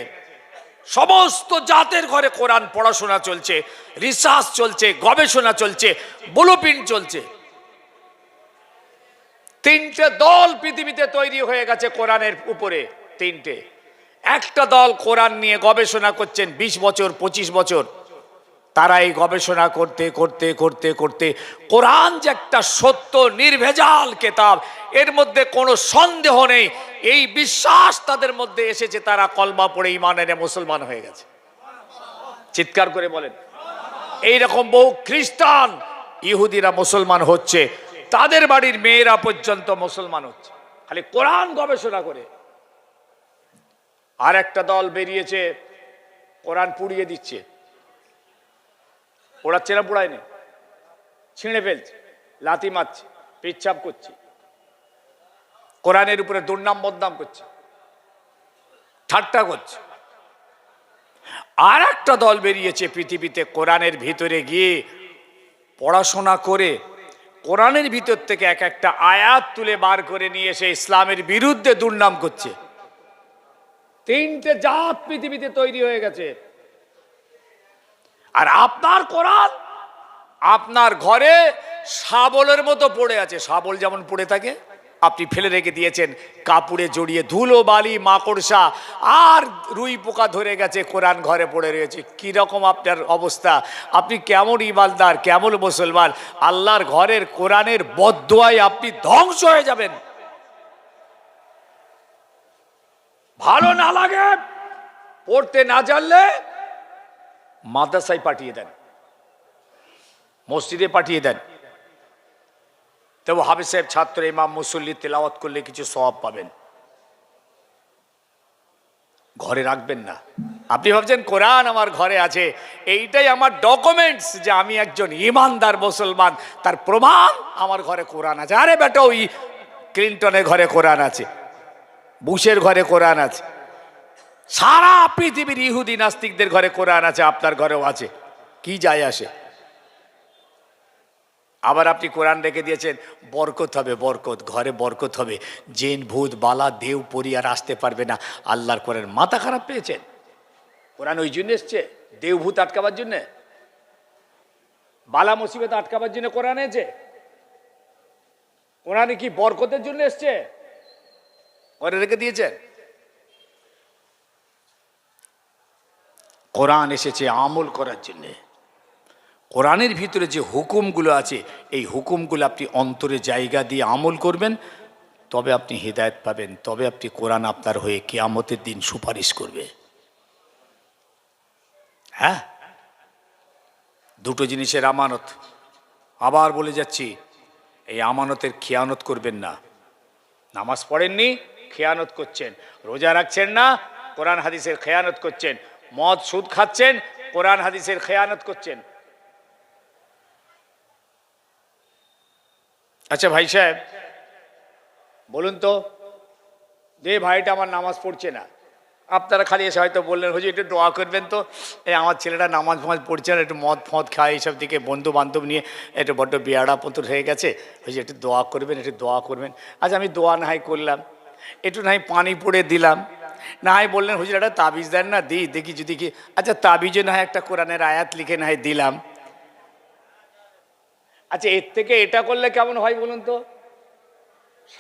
S1: সমস্ত জাতের ঘরে কোরআন পড়াশোনা চলছে, রিসার্চ চলছে, গবেষণা চলছে, ব্লুপ্রিন্ট চলছে। তিনটে দল পৃথিবীতে তৈরি হয়ে গেছে কোরআনের উপরে, তিনটে। একটা দল কোরআন নিয়ে গবেষণা করছেন 20 বছর 25 বছর। তারা এই গবেষণা করতে করতে করতে করতে কোরআন যে একটা সত্য নির্ভেজাল কিতাব, এর মধ্যে কোনো সন্দেহ নেই, এই বিশ্বাস তাদের মধ্যে এসেছে। তারা কলমা পড়ে ঈমান এনে মুসলমান হয়ে গেছে। চিৎকার করে বলেন। এইরকম বহু খ্রিস্টান, ইহুদিরা মুসলমান হচ্ছে, তাদের বাড়ির মেয়েরা পর্যন্ত মুসলমান হচ্ছে খালি কোরআন গবেষণা করে। আর একটা দল বেরিয়েছে কোরআন পুড়িয়ে দিচ্ছে। পোড়াচ্ছে না পোড়ায়নি, ছিঁড়ে ফেলছে, লাথি মারছে, পেচ্ছাপ করছে, কোরআনের উপরে দুর্নাম বদনাম করছে, ঠাট্টা করছে। আর একটা দল বেরিয়েছে পৃথিবীতে কোরআনের ভিতরে গিয়ে পড়াশোনা করে কোরআনের ভিতর থেকে এক একটা আয়াত তুলে বার করে নিয়ে এসে ইসলামের বিরুদ্ধে দুর্নাম করছে। তিনটে জাত পৃথিবীতে তৈরি হয়ে গেছে। আর আপনার কোরআন আপনার ঘরে শাবলের মতো পড়ে আছে। শাবল যেমন পড়ে থাকে, আপনি ফেলে রেখে দিয়েছেন, কাপড়ে জড়িয়ে, ধুলো বালি মাকড়সা আর রুই পোকা ধরে গেছে, কোরআন ঘরে পড়ে রয়েছে। কিরকম আপনার অবস্থা? আপনি কেমন ইমানদার, কেমন মুসলমান? আল্লাহর ঘরের কোরআনের বদদুয়ায় আপনি ধ্বংস হয়ে যাবেন। ভালো না লাগে, পড়তে না জানলে মাদ্রাসায় পাঠিয়ে দেন, মসজিদে পাঠিয়ে দেন। তবু হাফেজ সাহেব ছাত্র ইমাম মুসল্লি তেলাওয়াত করলে কিছু সওয়াব পাবেন। ঘরে রাখবেন না। আপনি ভাবছেন কোরআন আমার ঘরে আছে, এইটাই আমার ডকুমেন্টস যে আমি একজন ইমানদার মুসলমান, তার প্রমাণ আমার ঘরে কোরআন আছে। আরে বেটা, ওই ক্লিন্টনের ঘরে কোরআন আছে, বুশের ঘরে কোরআন আছে, সারা পৃথিবীর ইহুদি নাস্তিকদের ঘরে কোরআন আছে, আপনার ঘরেও আছে। কি যায় আসে? আবার আপনি কোরআন রেখে দিয়েছেন, বরকত হবে, বরকত, ঘরে বরকত হবে, জিন ভূত বালা দেও পরি আর আসতে পারবে না। আল্লাহর কোরআন মাথা খারাপ পেয়েছেন? কোরআন ওই জন্য এসছে দেও ভূত আটকাবার জন্যে, বালা মুসিবত আটকাবার জন্য কোরআন এসেছে? কোরআনে কি বরকতের জন্য এসছে? ঘরে রেখে দিয়েছেন। কোরআন এসেছে আমল করার জন্যে। কোরআনের ভিতরে যে হুকুমগুলো আছে, এই হুকুমগুলো আপনি অন্তরে জায়গা দিয়ে আমল করবেন, তবে আপনি হেদায়েত পাবেন, তবে আপনি কোরআন আপনার হয়ে কিয়ামতের দিন সুপারিশ করবে। হ্যাঁ, দুটো জিনিসের আমানত। আবার বলে যাচ্ছি, এই আমানতের খেয়ানত করবেন না। নামাজ পড়েননি, খেয়ানত করছেন। রোজা রাখছেন না, কোরআন হাদিসের খেয়ানত করছেন। মদ সুদ খাচ্ছেন, কোরআন হাদিসের খেয়ানত করছেন। আচ্ছা ভাই সাহেব বলুন তো, যে ভাইটা আমার নামাজ পড়ছে না, আপনারা খালি এসে হয়তো বললেন, হুজুর একটু দোয়া করবেন তো, এই আমার ছেলেটা নামাজ ফামাজ পড়ছে না, একটু মদ ফদ খায়, এইসব দিকে বন্ধু বান্ধব নিয়ে একটু বড্ড বেয়াড়া পন্তর হয়ে গেছে, হুজুর একটু দোয়া করবেন, একটু দোয়া করবেন। আচ্ছা আমি দোয়া না হয় করলাম, একটু না হয় পানি পড়ে দিলাম, না হয় বললেন হুজুর একটা তাবিজ দেন না, দিই দেখি যদি কি। আচ্ছা তাবিজে না হয় একটা কোরআনের আয়াত লিখে না হয় দিলাম। আচ্ছা এর থেকে এটা করলে কেমন হয় বলুন তো?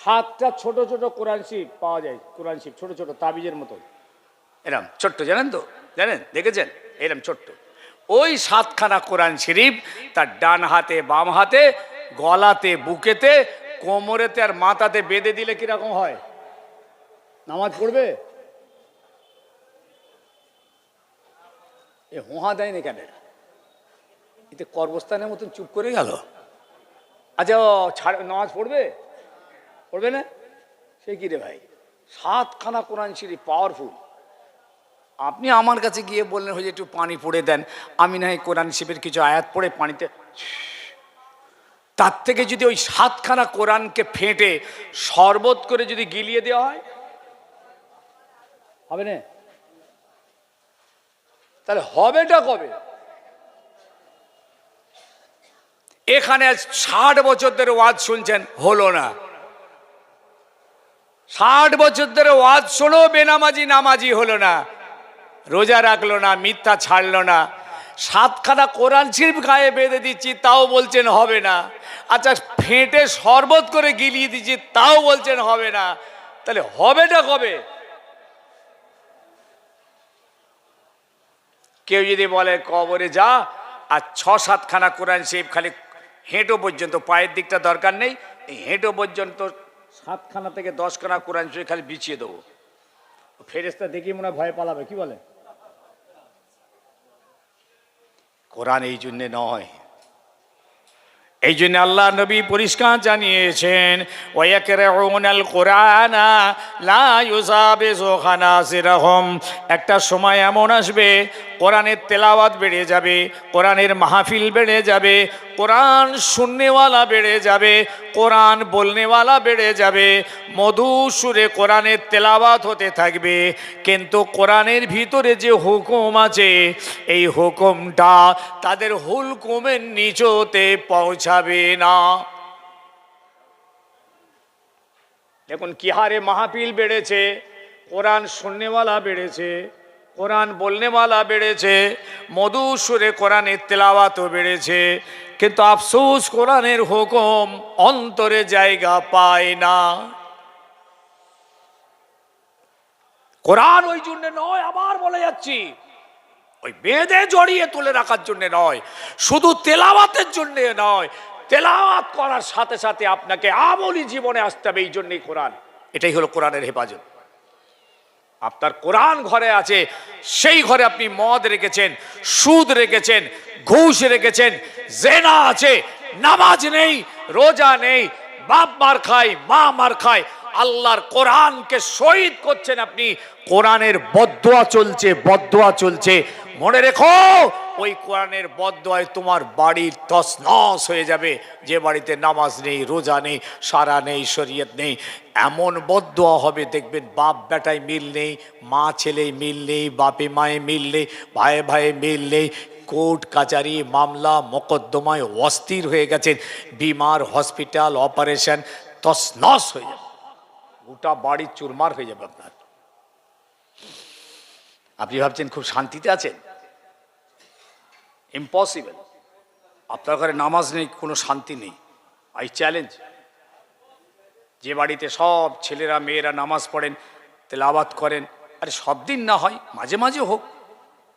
S1: 7টা ছোট ছোট কোরআন শরীফ পাওয়া যায়, কোরআন শরীফ ছোট ছোট তাবিজের মতো, এরম ছোট্ট, জানেন তো, জানেন, দেখেছেন এরম ছোট্ট। ওই 7খানা কোরআন শরীফ তার ডান হাতে বাম হাতে গলাতে বুকেতে কোমরেতে আর মাথাতে বেঁধে দিলে কিরকম হয়? নামাজ পড়বে? এ হোঁহা দেয়নি কেন? এতে কর্মস্থানের মতন চুপ করে গেল। আচ্ছা নামাজ পড়বে? পড়বে না? সে কি রে ভাই, 7খানা কোরআন শরীফ পাওয়ারফুল। আপনি আমার কাছে গিয়ে বললেন হয়ে একটু পানি পড়ে দেন, আমি না হয় কোরআন শরীফের কিছু আয়াত পড়ে পানিতে, তার থেকে যদি ওই 7খানা কোরআনকে ফেটে শরবত করে যদি গিলিয়ে দেওয়া হয়, হবে না? তাহলে হবেটা কবে? এখানে 60 বছর ধরে ওয়াজ শুনছেন, হলো না। 60 বছর ধরে ওয়াজ শোনো, বেনামাজি নামাজি হলো না। রোজা রাখলো না, মিথ্যা ছাড়লো না, 7খানা কোরআন শরীফ গায়ে বেঁধে দিচ্ছি তাও বলছেন হবে না, আচ্ছা ফেটে শরবত করে গিলিয়ে দিচ্ছি তাও বলছেন হবে না, তাহলে হবেটা কবে? কেউ যদি বলে কবরে যা আর 6-7খানা কোরআন শরীফ খালি হেঁটো পর্যন্ত, পায়ের দিকটা দরকার নেই, হেঁটো পর্যন্ত 7খানা থেকে 10খানা কোরআন শরীফ খালি বিছিয়ে দেবো, ফেরেশতা দেখি মনে হয় ভয় পালাবে। কি বলে? কোরআন এই জন্যে নয়, এই জন্য আল্লাহ নবী পরিষ্কার জানিয়েছেন, ওয়ায়াকরাউনাল কোরআনা লা ইউসাবিজু খানাসিরহুম, একটা সময় এমন আসবে কোরআনের তেলাওয়াত বেড়ে যাবে, কোরআনের মাহফিল বেড়ে যাবে, কোরআন শুননেওয়ালা বেড়ে যাবে, কোরআন বলনেওয়ালা বেড়ে যাবে, মধু সুরে কোরআনের তেলাওয়াত হতে থাকবে, কিন্তু কোরআনের ভিতরে যে হুকুম আছে এই হুকুমটা তাদের হুলকুমের নিচতে পৌঁছাবে না। দেখুন কি হারে মাহফিল বেড়েছে, কোরআন শুননেওয়ালা বেড়েছে, কোরআন বলনেওয়ালা বেড়েছে, মধু সুরে কোরআনের তেলাওয়াতও বেড়েছে, কিন্তু আফসোস কোরআনের হুকুম অন্তরে জায়গা পায় না। কোরআন ওই জন্য নয়, আবার বলে যাচ্ছি, ওই বেঁধে জড়িয়ে তুলে রাখার জন্য নয়, শুধু তেলাওয়াতের জন্য নয়, তেলাওয়াত করার সাথে সাথে আপনাকে আমলি জীবনে আসতে হবে, এই জন্যই কোরআন। এটাই হলো কোরআনের হেফাজত। আপনার কোরআন ঘরে আছে, সেই ঘরে আপনি মদ রেখেছেন, সুদ রেখেছেন, ঘুষ রেখেছেন, জেনা আছে, নামাজ নেই, রোজা নেই, বাপ মার খায়, মা মার খায়, আল্লাহর কোরআনকে শহীদ করছেন আপনি, কোরআনের বদদোয়া চলছে, বদদোয়া চলছে, মনে রেখো ওই কোরআনের বদদোয়ায় তোমার বাড়ি তছনছ হয়ে যাবে। যে বাড়িতে নামাজ নেই, রোজা নেই, সারা নেই, শরীয়ত নেই, এমন বদদোয়া হবে দেখবেন বাপ বেটায় মিল নেই, মা ছেলে মিল নেই, বাপে মায়ে মিল নেই, ভাইয়ে ভাইয়ে মিল নেই, কোর্ট কাচারি মামলা মোকদ্দমায় অস্থির হয়ে গেছেন, বিমার হসপিটাল অপারেশন, তছনছ হয়ে যাবে, গোটা বাড়ি চুরমার হয়ে যাবে আপনার। আপনি ভাবছেন খুব শান্তিতে আছেন, ইম্পসিবল। আপনার ঘরে নামাজ নেই, কোনো শান্তি নেই। আই চ্যালেঞ্জ, যে বাড়িতে সব ছেলেরা মেয়েরা নামাজ পড়েন, তেলাওয়াত করেন, আরে সব দিন না হয় মাঝে মাঝে হোক,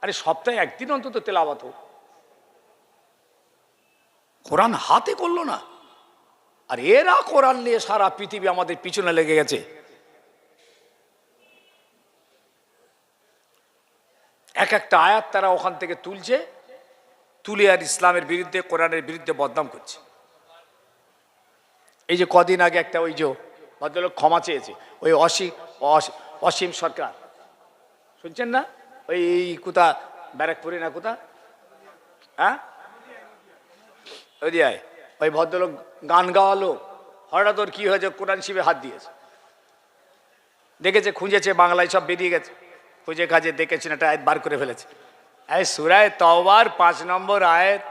S1: আরে সপ্তাহে একদিন অন্তত তেলাওয়াত হোক। কোরআন হাতে করলো না, আর এরা কোরআন নিয়ে সারা পৃথিবী আমাদের পিছনে লেগে গেছে। এক একটা আয়াত তারা ওখান থেকে তুলছে, তুলে আর ইসলামের বিরুদ্ধে, কোরআনের বিরুদ্ধে বদনাম করছে। এই যে কদিন আগে একটা ওই যে ভদ্রলোক ক্ষমা চেয়েছে, ওই অসীম সরকার, শুনছেন না? ওই কোথা ব্যারাকপুরে না কোথা, হ্যাঁ ওই দিয়ায় ওই ভদ্রলোক গান গাওয়ালো, হঠাৎ ওর কি হয়েছে, কোরআন শিবে হাত দিয়েছে, দেখেছে, খুঁজেছে, বাংলায় সব বেরিয়ে গেছে, খুঁজে খাজে দেখেছেন একটা আয়াত বার করে ফেলেছে, এই সূরা তাওবার 5 নম্বর আয়াত।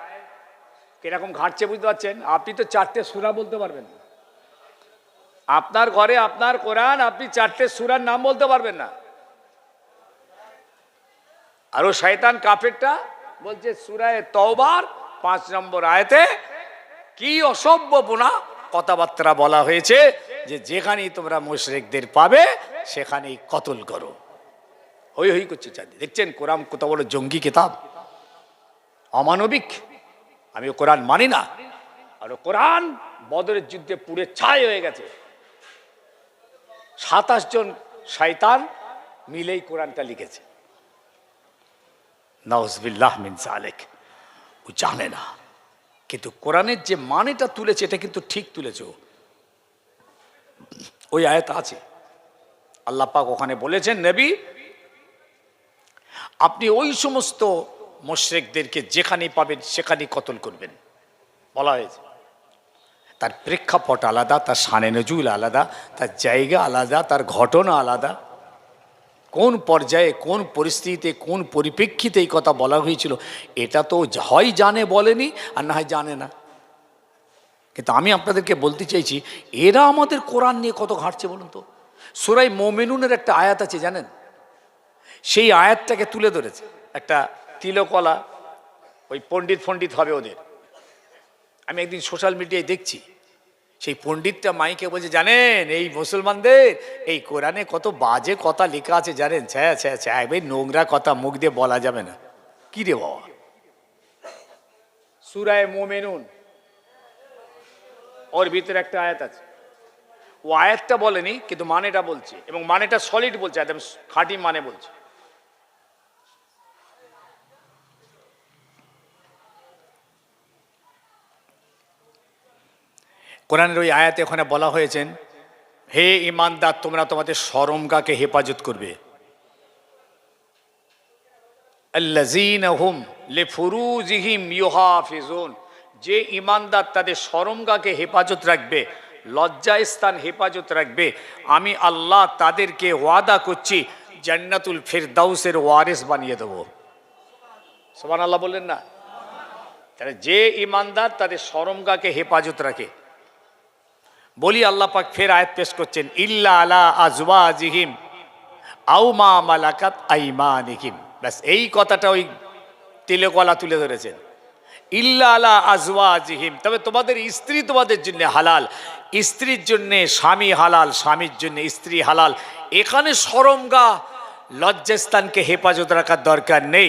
S1: কিরকম ঘাটছে বুঝতে পারছেন? আপনি তো 4টে সূরা বলতে পারবেন না, আপনার ঘরে আপনার কোরআন, আপনি 4টে সূরার নাম বলতে পারবেন না। আর ও শয়তান কাফেরটা বলছে সূরা তাওবার 5 নম্বর আয়াতে কি অসভ্য বোনা কথাবার্তা বলা হয়েছে যে যেখানেই তোমরা মুশরিকদের পাবে সেখানেই কতল করো। হই হই করছে চাঁদি, দেখছেন কোরআন কত বড় জঙ্গি কিতাব, অমানবিক। আমি কোরআন মানি না, আর কোরআন বদরের যুদ্ধে পুড়ে ছাই হয়ে গেছে। 27 জন শয়তান মিলেই কোরআনটা লিখেছে। নাউজুবিল্লাহ মিন যালিক। ও জানে না, কিন্তু কোরআনের যে মানেটা তুলেছে এটা কিন্তু ঠিক তুলেছে। ওই আয়াত আছে, আল্লাহ পাক ওখানে বলেছেন, নবী আপনি ওই সমস্ত মুশরিকদেরকে যেখানেই পাবেন সেখানেই কতল করবেন বলা হয়েছে। তার প্রেক্ষাপট আলাদা, তার শানে নজুল আলাদা, তার জায়গা আলাদা, তার ঘটনা আলাদা, কোন পর্যায়ে, কোন পরিস্থিতিতে, কোন পরিপ্রেক্ষিতে এই কথা বলা হয়েছিল এটা তো হয় জানে বলেনি, আর না হয় জানে না। কিন্তু আমি আপনাদেরকে বলতে চাইছি, এরা আমাদের কোরআন নিয়ে কত ঘাটছে বলুন তো। সূরা মুমিনুনের একটা আয়াত আছে জানেন, সেই আয়াতটাকে তুলে ধরেছে। একটা তিলকলা ওই পণ্ডিত ফণ্ডিত হবে ওদের, আমি একদিন সোশ্যাল মিডিয়ায় দেখছি, সেই পণ্ডিতটা মাইকে বলছে, জানেন এই মুসলমানদের এই কোরআনে কত বাজে কথা লেখা আছে জানেন, ছ্যা ছ্যা ছ্যা, ভাই নোংরা কথা মুখ দিয়ে বলা যাবে না। কি রে বাবা, সূরায়ে মুমিনুন ওর ভিতরে একটা আয়াত আছে, ও আয়াতটা বলেনি কিন্তু মানেটা বলছে, এবং মানেটা সলিড বলছে, একদম খাঁটি মানে বলছে। কোরআনের ওই আয়াতে ওখানে বলা হয়েছেন, হে ঈমানদার তোমরা তোমাদের শরমগাকে হেফাজত করবে। আল্লাযীনা হুম লিফুরুজিহিম ইউহাফিজুন, যে ঈমানদার তাদের শরমগাকে হেফাজত রাখবে, লজ্জাস্থান হেফাজত রাখবে, আমি আল্লাহ তাদেরকে ওয়াদা করছি জান্নাতুল ফিরদাউসের ওয়ারিস বানিয়ে দেবো। সুবহানাল্লাহ বললেন না? তাহলে যে ঈমানদার তাদের শরমগাকে হেফাজত রাখে, বলি আল্লাহ পাক ফের আয়াত পেশ করছেন, ইল্লা আলা আজওয়াজিহিম আও মা মালাকাত আইমানিহিম। ব্যাস এই কথাটা ওই তিলকওয়ালা তুলে ধরেছেন, ইল্লা আলা আজওয়াজিহিম, তবে তোমাদের স্ত্রী তোমাদের জন্য হালাল, স্ত্রীর জন্য স্বামী হালাল, স্বামীর জন্য স্ত্রী হালাল। এখানে শরমগা লজ্জাস্থানকে হেফাজত রাখার দরকার নেই,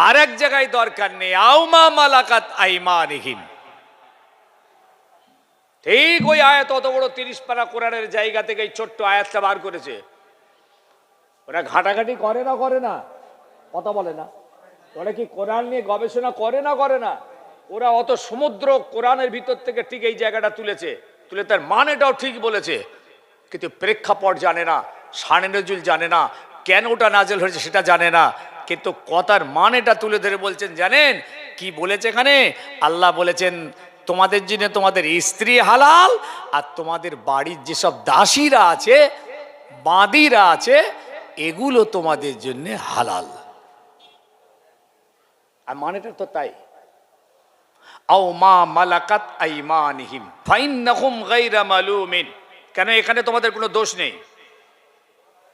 S1: আর এক জায়গায় দরকার নেই, আও মা মালাকাত আইমানিহিম। ঠিক ওই আয়াত অত বড় 30 পারা কোরআনের জায়গা থেকে এই ছোট্ট আয়াতটা বার করেছে। ওরা ঘাটাঘাটি করে না, করে না, কথা বলে না, ওরা কি কোরআন নিয়ে গবেষণা করে না, করে না? ওরা অত সমুদ্র কোরআনের ভিতর থেকে ঠিক এই জায়গাটা তুলেছে, তুলে তার মানেটাও ঠিক বলেছে, কিন্তু প্রেক্ষাপট জানে না, শানে নজুল জানে না, কেন ওটা নাজেল হয়েছে সেটা জানে না, কিন্তু কথার মানেটা তুলে ধরে বলছেন। জানেন কি বলেছে এখানে? আল্লাহ বলেছেন তোমাদের জন্য তোমাদের স্ত্রী হালাল, আর তোমাদের বাড়ির যেসব দাসীরা আছে, বাঁদিরা আছে, এগুলো তোমাদের জন্য হালাল। আর মানেটা তো তাই, আও মা মালাকাত আইমানিহিম ফাইন্নাহুম গায়রা মালুমিন। কেন? এখানে তোমাদের কোনো দোষ নেই,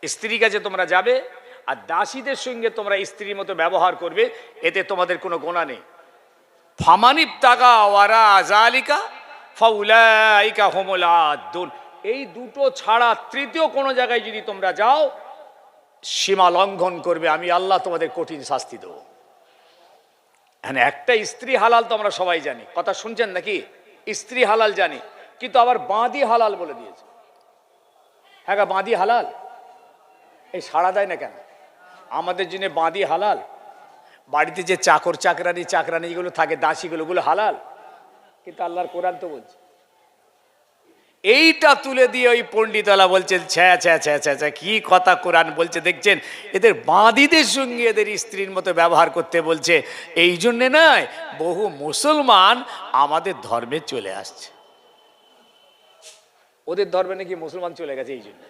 S1: স্ত্রীর কাছে তোমরা যাবে আর দাসীদের সঙ্গে তোমরা স্ত্রীর মতো ব্যবহার করবে, এতে তোমাদের কোনো গোনা নেই। ফামানিবতাগা ওয়ারা যালিকা ফাউলাইকা হুমুল আদুন। এই দুটো ছাড়া তৃতীয় কোনো জায়গায় যদি তোমরা যাও, সীমা লঙ্ঘন করবে, আমি আল্লাহ তোমাদের কঠিন শাস্তি দেবো। হ্যাঁ, একটা স্ত্রী হালাল তো আমরা সবাই জানি, কথা শুনছেন নাকি? স্ত্রী হালাল জানি, কিন্তু আবার বাঁধি হালাল বলে দিয়েছে। হ্যাঁ, বাঁধি হালাল, এই সাড়া দেয় না কেন? আমাদের জন্য বাঁধি হালাল, বাড়িতে যে চাকর চাকরানি যেগুলো থাকে, দাসীগুলো, ওগুলো হালাল, কিন্তু আল্লাহর কোরআন তো বলছে। এইটা তুলে দিয়ে ওই পণ্ডিতওয়ালা বলছেন, ছ্যা ছ্যা ছ্যা ছ্যা ছ্যা, কি কথা কোরআন বলছে দেখছেন? এদের বাঁদিদের সঙ্গে এদের স্ত্রীর মতো ব্যবহার করতে বলছে। এই জন্যে নয়, বহু মুসলমান আমাদের ধর্মে চলে আসছে, ওদের ধর্মে নাকি মুসলমান চলে গেছে। এই জন্য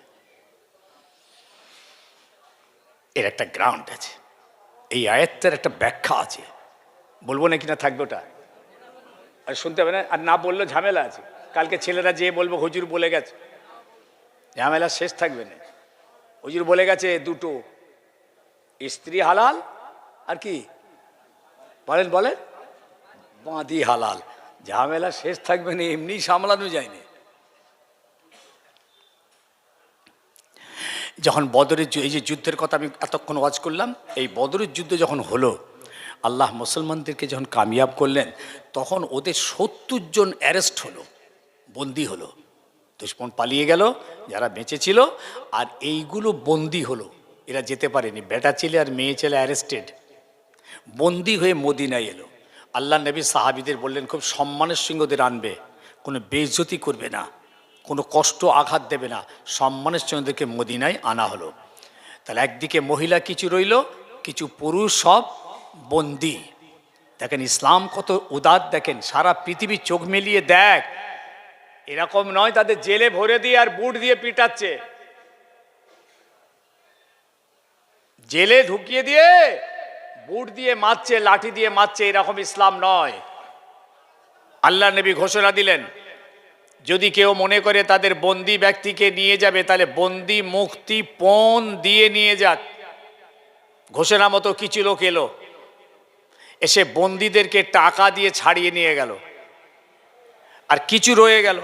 S1: এর একটা গ্রাউন্ড আছে, এই আয়াতের একটা ব্যাখ্যা আছে, বলবো নাকি না থাকবে ওটা? আর শুনতে হবে না, আর না বললেও ঝামেলা আছে। কালকে ছেলেরা যেয়ে বলবো হুজুর বলে গেছে, ঝামেলা শেষ থাকবে না। হুজুর বলে গেছে দুটো, স্ত্রী হালাল আর কি বলেন বলেন, বাঁধি হালাল, ঝামেলা শেষ থাকবে না, এমনি সামলানো যায়নি। যখন বদরের এই যে যুদ্ধের কথা আমি এতক্ষণ ওয়াজ করলাম, এই বদরের যুদ্ধ যখন হলো, আল্লাহ মুসলমানদেরকে যখন কামিয়াব করলেন, তখন ওদের 70 জন অ্যারেস্ট হলো, বন্দি হলো, দুশমন পালিয়ে গেল, যারা বেঁচে ছিল, আর এইগুলো বন্দি হলো, এরা যেতে পারেনি। বেটা ছেলে আর মেয়ে ছেলে অ্যারেস্টেড, বন্দি হয়ে মদিনায় এলো। আল্লাহ নবী সাহাবীদের বললেন খুব সম্মানের সঙ্গে ওদের আনবে, কোনো বেইজ্জতি করবে না, কোনো কষ্ট আঘাত দেবে না, সম্মানের সঙ্গে ওদেরকে মদিনায় আনা হলো। তাহলে একদিকে মহিলা কিছু রইল, কিছু পুরুষ সব বন্দি। দেখেন ইসলাম কত উদার, দেখেন সারা পৃথিবী চোখ মেলিয়ে দেখ, এরকম নয় তাদের জেলে ভরে দিয়ে আর বুট দিয়ে পিটাচ্ছে, জেলে ঢুকিয়ে দিয়ে বুট দিয়ে মারছে, লাঠি দিয়ে মারছে, এরকম ইসলাম নয়। আল্লাহ নবী ঘোষণা দিলেন, যদি কেউ মনে করে তাদের বন্দি ব্যক্তিকে নিয়ে যাবে, তাহলে বন্দি মুক্তি পণ দিয়ে নিয়ে যাক। ঘোষণা মতো কিছু লোক এলো, এসে বন্দীদেরকে টাকা দিয়ে ছাড়িয়ে নিয়ে গেল। আর কিছু রয়ে গেল,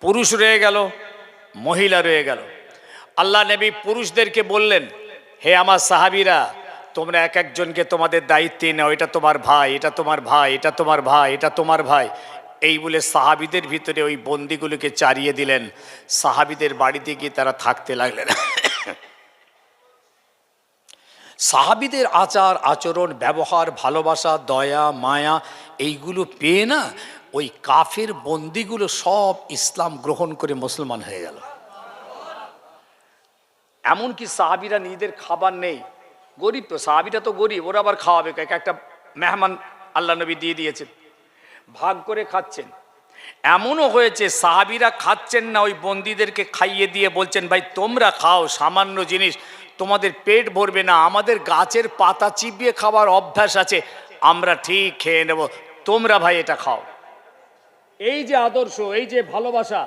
S1: পুরুষ রয়ে গেল, মহিলা রয়ে গেল। আল্লাহ নবী পুরুষদেরকে বললেন, হে আমার সাহাবীরা, তোমরা এক একজনকে তোমাদের দায়িত্বে নাও, এটা তোমার ভাই, এটা তোমার ভাই, এটা তোমার ভাই, এটা তোমার ভাই। এই বলে সাহাবীদের ভিতরে ওই বন্দীগুলোকে চারিয়ে দিলেন। সাহাবীদের বাড়িতে গিয়ে তারা থাকতে লাগলেন। সাহাবীদের আচার আচরণ, ব্যবহার, ভালোবাসা, দয়া, মায়া এইগুলো পেয়ে না ওই কাফের বন্দীগুলো সব ইসলাম গ্রহণ করে মুসলমান হয়ে গেল। এমনকি সাহাবীরা নিজেদের খাবার নেই, গরিব তো, সাহাবীরা তো গরিব, ওরা আবার খাওয়াবে, একটা মেহমান আল্লাহ নবী দিয়ে দিয়েছেন, ভাগ করে খাচ্ছেন। এমনও হয়েছে সাহাবীরা খাচ্ছেন না, ওই বন্দীদেরকে খাইয়ে দিয়ে বলছেন, ভাই তোমরা খাও, সামান্য জিনিস, তোমাদের পেট ভরবে না, আমাদের গাছের পাতা চিবিয়ে খাবার অভ্যাস আছে, আমরা ঠিক খেয়ে নেব, তোমরা ভাই এটা খাও। এই যে আদর্শ, এই যে ভালোবাসা,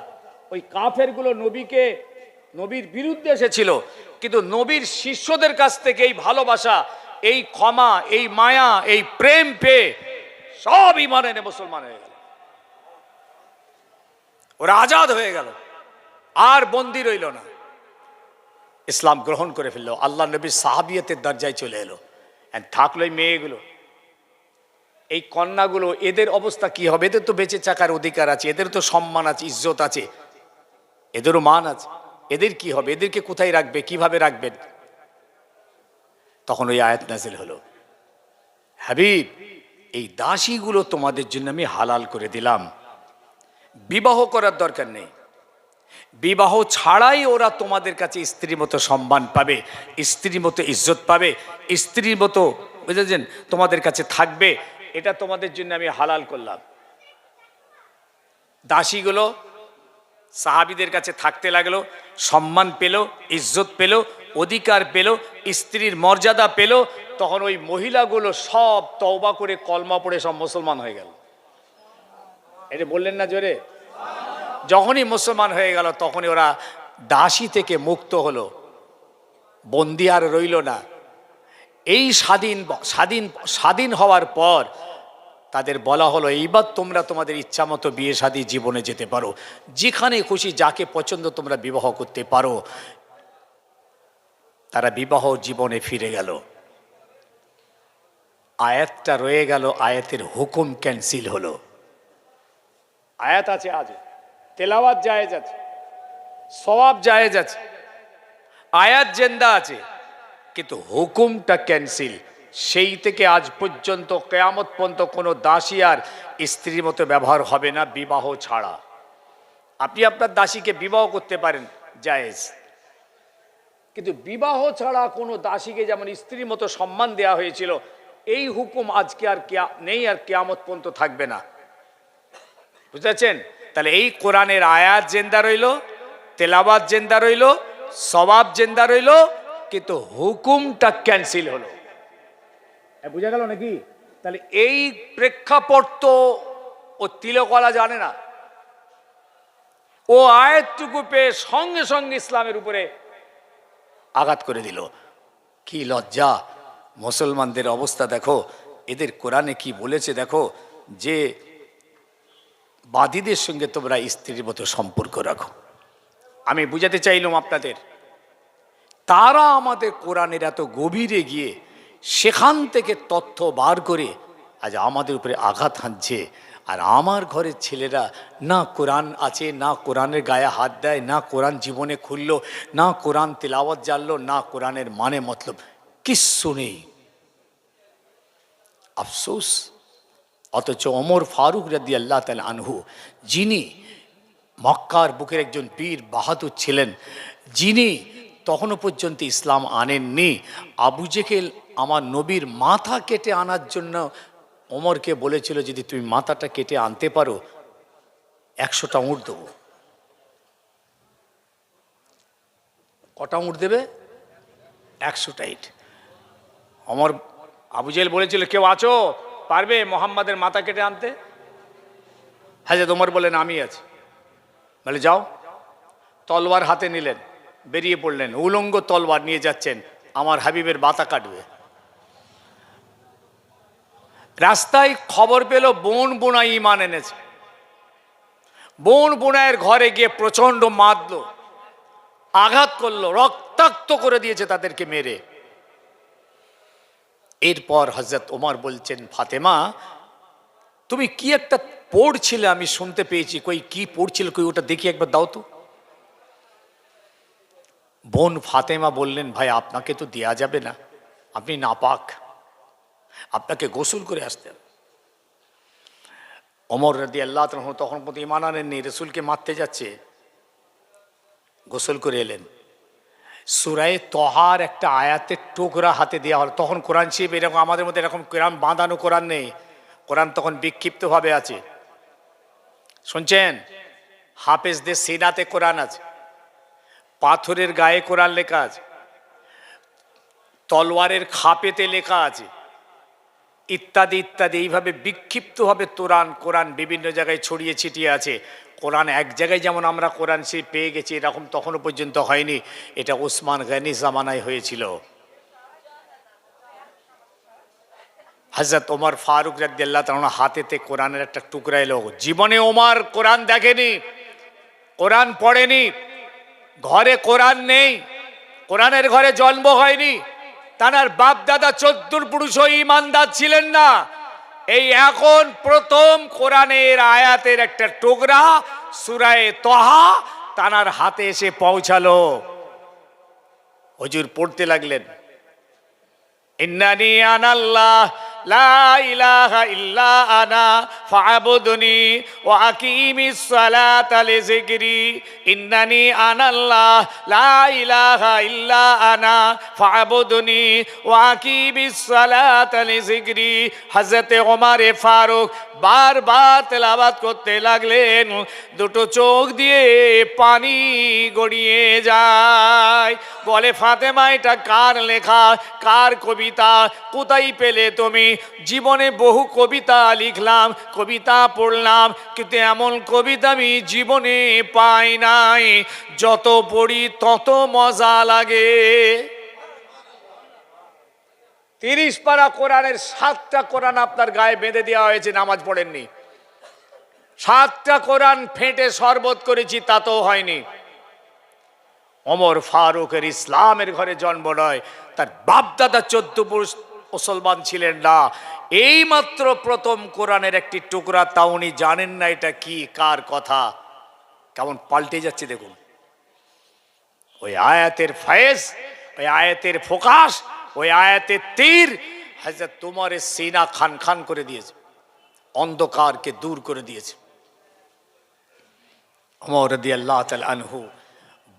S1: ওই কাফেরগুলো নবীর বিরুদ্ধে এসেছিল, কিন্তু নবীর শিষ্যদের কাছ থেকে এই ভালোবাসা, এই ক্ষমা, এই মায়া, এই প্রেম পেয়ে সব ঈমান এনে মুসলমান হয়ে গেল। ওরা আজাদ হয়ে গেল, আর বন্দী রইল না, ইসলাম গ্রহণ করে ফেললো, আল্লাহ নবীর সাহাবিয়তের দরজায় চলে এলো। থাকলো এই মেয়েগুলো, এই কন্যাগুলো, এদের অবস্থা কি হবে? এদের তো বেঁচে থাকার অধিকার আছে, এদের তো সম্মান আছে, ইজ্জত আছে, এদেরও মান আছে, এদের কি হবে? এদেরকে কোথায় রাখবে, কিভাবে রাখবেন? তখন ওই আয়াত নাজিল হলো, হাবিব, এই দাসীগুলো তোমাদের জন্য আমি হালাল করে দিলাম, বিবাহ করার দরকার নেই, বিবাহ ছাড়াই ওরা তোমাদের কাছে স্ত্রীর মতো সম্মান পাবে, স্ত্রীর মতো ইজ্জত পাবে, স্ত্রীর মতো, বুঝেছেন, তোমাদের কাছে থাকবে, এটা তোমাদের জন্য আমি হালাল করলাম। দাসীগুলো সাহাবীদের কাছে থাকতে লাগলো, সম্মান পেল, ইজ্জত পেল, অধিকার পেল, স্ত্রীর মর্যাদা পেল। তখন ওই মহিলাগুলো সব তওবা করে কলমা পড়ে সব মুসলমান হয়ে গেল। এটা বললেন না জোরে? যখনই মুসলমান হয়ে গেল তখনই ওরা দাসী থেকে মুক্ত হলো, বন্দি আর রইল না। এই স্বাধীন হওয়ার পর তাদের বলা হলো, এইবার তোমরা তোমাদের ইচ্ছা মতো বিয়ে শাদী জীবনে যেতে পারো, যেখানে খুশি যাকে পছন্দ তোমরা বিবাহ করতে পারো। তারা বিবাহ জীবনে ফিরে গেল। আয়াতটা রয়ে গেল, আয়াতের হুকুম ক্যান্সেল হলো। আয়াত আছে, আজ তেলাওয়াত জায়েজ আছে, সওয়াব জায়েজ আছে, আয়াত জিন্দা আছে, কিন্তু হুকুমটা ক্যান্সেল। সেই থেকে আজ পর্যন্ত কিয়ামত পর্যন্ত কোনো দাসী আর স্ত্রীর মতো ব্যবহার হবে না বিবাহ ছাড়া। আপনি আপনার দাসীকে বিবাহ করতে পারেন, জায়েজ, কিন্তু বিবাহ ছাড়া কোনো দাসীকে যেমন স্ত্রীর মতো সম্মান দেওয়া হয়েছিল, এই হুকুম আজকে আর নেই, আর কিয়ামত পর্যন্ত থাকবে না। বুঝেছেন? তাহলে এই কোরআনের আয়াত জিন্দা রইল, তেলাওয়াত জিন্দা রইল, সওয়াব জিন্দা রইল, কিন্তু হুকুমটা ক্যান্সেল হলো। বুঝা গেল নাকি? তাহলে এই প্রেক্ষাপট তো ও তিলকওয়ালা জানে না। ও আয়াতটুকু পেয়ে সঙ্গে সঙ্গে ইসলামের উপরে আঘাত করে দিল। কি লজ্জা! মুসলমানদের অবস্থা দেখো, এদের কোরআনে কি বলেছে দেখো, যে বাদীদের সঙ্গে তোমরা স্ত্রীর মতো সম্পর্ক রাখো। আমি বুঝাতে চাইলাম আপনাদের, তারা আমাদের কোরআনের এত গভীরে গিয়ে সেখান থেকে তথ্য বার করে আজ আমাদের উপরে আঘাত হানছে। আর আমার ঘরের ছেলেরা না কোরআন আছে, না কোরআনের গায়ে হাত দেয়, না কোরআন জীবনে খুললো, না কোরআন তিলাওয়াত জানলো, না কোরআনের মানে মতলব কিচ্ছু নেই। আফসোস। অথচ ওমর ফারুক রাদিয়াল্লাহু তাআলা আনহু, যিনি মক্কার বুকের একজন বীর বাহাদুর ছিলেন, যিনি তখনও পর্যন্ত ইসলাম আনেননি, আবু জেহেল আমার নবীর মাথা কেটে আনার জন্য ওমরকে বলেছিল, যদি তুমি মাথাটা কেটে আনতে পারো 100টা উট দেবো। কটা উট দেবে? 100টা ইট। ওমর, আবু জেহেল বলেছিল, কেউ আছো পারবে মোহাম্মদের মাথা কেটে আনতে? হযরত ওমর বলেন, আমি আছি। বলে যাও। তলোয়ার হাতে নিলেন, বেরিয়ে পড়লেন, উলঙ্গ তলোয়ার নিয়ে যাচ্ছেন, আমার হাবিবের বাতা কাটবে। রাস্তায় খবর পেল বোন বোনাই ঈমান এনেছে। বোন বোনায়ের ঘরে গিয়ে প্রচন্ড মারলো, আঘাত করলো, রক্তাক্ত করে দিয়েছে তাদেরকে মেরে। এরপর হযরত ওমর বলছেন, ফাতেমা তুমি কি একটা পড়ছিলে, আমি শুনতে পেয়েছি, কই কি পড়ছিল, কই ওটা দেখি একবার দাও তো। বোন ফাতেমা বললেন, ভাই আপনাকে তো দেয়া যাবে না, আপনি নাপাক, আপনাকে গোসল করে আসতে হবে। ওমর রাদিয়াল্লাহু তাআলা তখন পর্যন্ত ঈমান আনেননি, রাসূলকে মারতে যাচ্ছে, গোসল করে এলেন। সূরা তহার একটা আয়াতের টুকরা হাতে দেওয়া হলো। তখন কোরআন শরীফ এরকম আমাদের মধ্যে এরকম কোরআন বাঁধানো কোরআন নেই, কোরআন তখন বিক্ষিপ্তভাবে আছে। শুনছেন, হাফেজদের সিনাতে কোরআন আছে, পাথরের গায়ে কোরআন লেখা আছে, তলোয়ারের খাপেতে লেখা আছে, ইত্যাদি ইত্যাদি। এইভাবে বিক্ষিপ্তভাবে কোরআন বিভিন্ন জায়গায় ছড়িয়ে ছিটিয়ে আছে। কোরআন এক জায়গায় যেমন আমরা কোরআন শরীফ পেয়ে গেছি, এরকম তখনও পর্যন্ত হয়নি। এটা ওসমান গনি জামানায় হয়েছিল। হযরত ওমর ফারুক রাদিয়াল্লাহু তাআলা হাতেতে কোরআনের একটা টুকরা এলো। জীবনে ওমর কোরআন দেখেনি, কোরআন পড়েনি, ঘরে কোরআন নেই, কোরআনের ঘরে জন্ম হয়নি, তার বাপ দাদা 14 পুরুষও ঈমানদার ছিলেন না। এই এখন প্রথম কোরআনের আয়াতের একটা টুকরা সূরা তহা তার হাতে এসে পৌঁছালো। হুজুর পড়তে লাগলেন, ইন্নানি আনাল্লাহ লা ইলাহা ইল্লা আনা ফা'বুদনি ওয়া আকিমিস সালাতা লিযিকরি। ইন্নানি আনাল্লাহ লা ইলাহা ইল্লা আনা ফা'বুদনি ওয়া আকিমিস সালাতা লিযিকরি। হযরত ওমর ফারুক বারবার তেলাওয়াত করতে লাগলেন, দুটো চোখ দিয়ে পানি গড়িয়ে যায়। বলে, ফাতেমা এটা কার লেখা, কার কবিতা, কোথায় পেলে তুমি? জীবনে বহু কবিতা লিখলাম, কবিতা পড়লাম, কিন্তু এমন কবিতা আমি জীবনে পাই নাই, যত পড়ি তত মজা লাগে। 30 পারা কোরআনের 7টা কোরআন আপনার গায়ে বেঁধে দেওয়া হয়েছে, নামাজ পড়েননি। 7টা কোরআন ফেটে শরবত করেছি, তাতেও হয়নি। ওমর ফারুকের ইসলামের ঘরে জন্ম নয়, তার বাপদাদা 14 পুরুষ মুসলমান ছিলেন না। এই মাত্র প্রথম কোরআনের একটি টুকরা, তা উনি জানেন না এটা কি, কার কথা। কেমন পাল্টে যাচ্ছে দেখুন। ওই আয়াতের ফয়েজ, ওই আয়াতের ফোকাস, ওই আয়াতের তীর হযরত ওমরের সিনা খান খান করে দিয়েছে, অন্ধকারকে দূর করে দিয়েছে। ওমর রাদিয়াল্লাহু তাআলা আনহু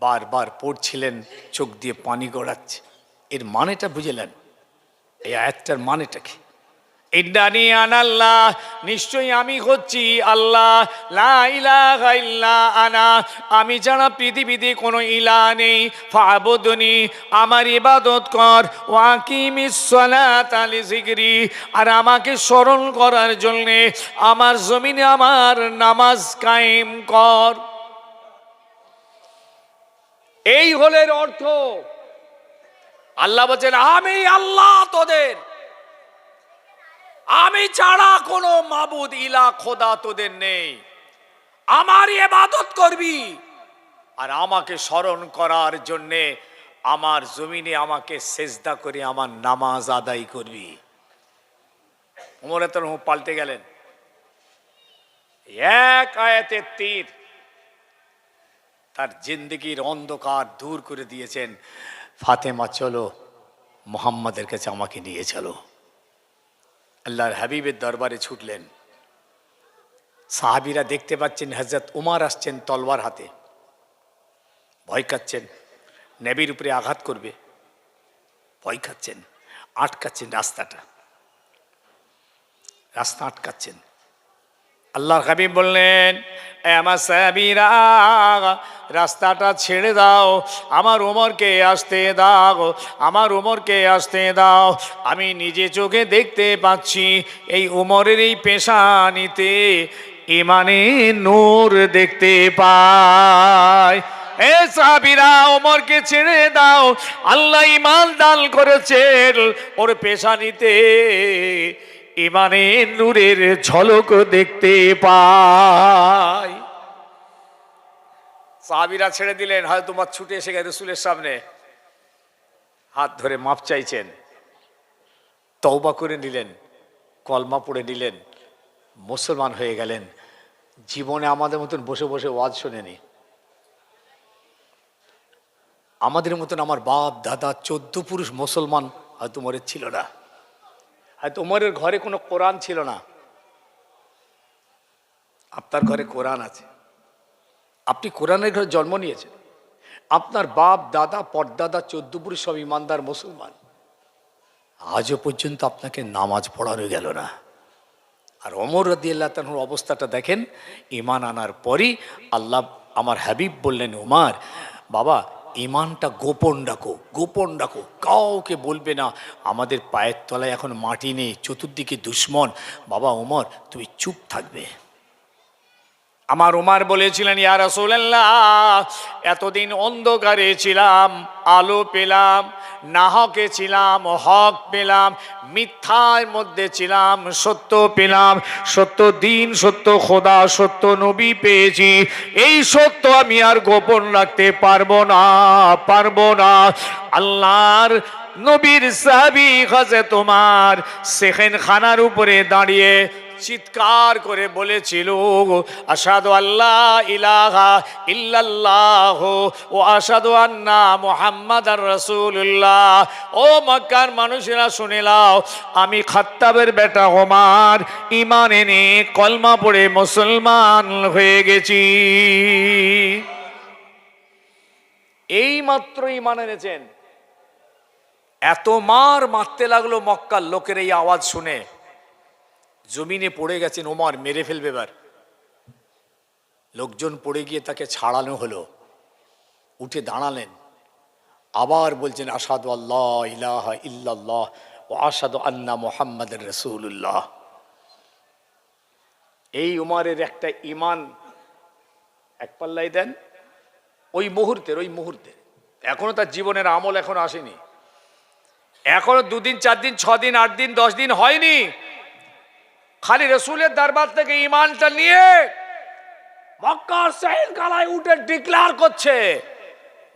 S1: বারবার পড়ছিলেন, চোখ দিয়ে পানি গড়াচ্ছে। এর মানেটা বুঝলেন? এই আয়াতটার মানেটা কি? ইন্নানি আনাল্লাহ, নিশ্চয়ই আমি হচ্ছি আল্লাহ, লা ইলাহা ইল্লা আনা, আমি ছাড়া পৃথিবীতে কোনো ইলাহ নেই, ফা'বুদনি, আমার ইবাদত কর, ওয়া আকিমিস সালাতা লিযিকরি, আর আমাকে স্মরণ করার জন্য আমার জমিনে আমার নামাজ কায়েম কর। এই হলো এর অর্থ। আল্লাহ বলেন, আমি আল্লাহ তোদের, আমি ছাড়া কোনো মাবুদ ইলাহ খোদা তোদের নেই, আমার ইবাদত করবি, আর আমাকে স্মরণ করার জন্যে আমার জমিনে আমাকে সেজদা করে আমার নামাজ আদায় করবি। ওমর রাদিয়াল্লাহু পাল্টে গেলেন। এক আয়াতের তীর তার জিন্দেগির অন্ধকার দূর করে দিয়েছেন। ফাতেমা চলো, মুহাম্মাদের কাছে আমাকে নিয়ে চলো। আল্লাহর হাবিবের দরবারে ছুটলেন। সাহাবীরা দেখতে পাচ্ছেন হযরত উমর আসছেন তলোয়ার হাতে, ভয় খাচ্ছেন, নবীর উপরে আঘাত করবে, ভয় খাচ্ছেন, আটকাচ্ছেন রাস্তা আটকাচ্ছেন। আল্লাহর হাবিব বললেন, আমার সাহাবীরা রাস্তাটা ছেড়ে দাও, আমার ওমরকে আসতে দাও, আমার ওমরকে আসতে দাও। আমি নিজে চোখে দেখতে পাচ্ছি এই ওমরের এই পেশানিতে ইমানের নূর দেখতে পাই। এ সাহাবীরা, ওমরকে ছেড়ে দাও, আল্লাহ ঈমান দান করেছেন, ওর পেশানিতে ঈমানের নূরের ঝলক দেখতে পাই। সাহাবীরা ছেড়ে দিলেন। হয়তো তোমার ছুটে এসে গেছে রাসূলের সামনে, হাত ধরে মাপ চাইছেন, তওবা করে নিলেন, কলমা পড়ে নিলেন, মুসলমান হয়ে গেলেন। জীবনে আমাদের মতন বসে বসে ওয়াজ শোনেনি। আমাদের মতন আমার বাপ দাদা 14 পুরুষ মুসলমান হয়তো উমরের ছিল না, হয়তো উমরের ঘরে কোনো কোরআন ছিল না। আপনার ঘরে কোরআন আছে, আপনি কোরআনের ঘরে জন্ম নিয়েছেন। আপনার বাপ দাদা পরদাদা 14 পুরুষ সব ইমানদার মুসলমান, আজও পর্যন্ত আপনাকে নামাজ পড়ানো গেল না। আর ওমর রাদিয়াল্লাহু তাআলার অবস্থাটা দেখেন। ঈমান আনার পরই আল্লাহ, আমার হাবিব বললেন, ওমর বাবা ঈমানটা গোপন রাখো, গোপন রাখো, কাউকে বলবে না। আমাদের পায়ের তলায় এখন মাটি নেই, চতুর্দিকে দুশ্মন, বাবা ওমর তুমি চুপ থাকবে। আমার ওমর বলেছিলেন, ইয়া রাসূলুল্লাহ, এতদিন অন্ধকারে ছিলাম, আলো পেলাম, নাহকে ছিলাম, হক পেলাম, মিথ্যার মধ্যে ছিলাম, সত্য পেলাম, সত্য দিন, সত্য খোদা, সত্য নবী পেয়েছি। এই সত্য আমি আর গোপন রাখতে পারবো না, পারবো না। আল্লাহর নবীর সাহাবী হযরত ওমর সেখানখানার উপরে দাঁড়িয়ে চিৎকার করে বলেছিল, আশহাদু আল্লা ইলাহা ইল্লাল্লাহ ও আশহাদু আন্না মুহাম্মাদার রাসূলুল্লাহ। ও মক্কার মানুষেরা শুনে নাও, আমি খাত্তাবের বেটা ওমর ঈমান এনে কলমা পড়ে মুসলমান হয়ে গেছি। এই মাত্র ঈমান এনেছেন। এত মার মারতে লাগলো মক্কার লোকের এই আওয়াজ শুনে, জমিনে পড়ে গেছেন, ওমর মেরে ফেলবে এবার। লোকজন পড়ে গিয়ে তাকে ছাড়ানো হলো, উঠে দাঁড়ালেন, আবার বলছেন, আশহাদু আল্লা ইলাহা ইল্লাল্লাহ ওয়া আশহাদু আন্না মুহাম্মাদার রাসূলুল্লাহ। এই উমরের একটা ঈমান এক পাল্লাই দেন। ওই মুহূর্তে এখনো তার জীবনের আমল এখনো আসেনি, এখনো 2 দিন 4 দিন 6 দিন 8 দিন 10 দিন হয়নি। খালি রসুলের দরবার থেকে ঈমানটা নিয়ে মক্কার সাহিল কালায় উঠে ডিক্লেয়ার করছে,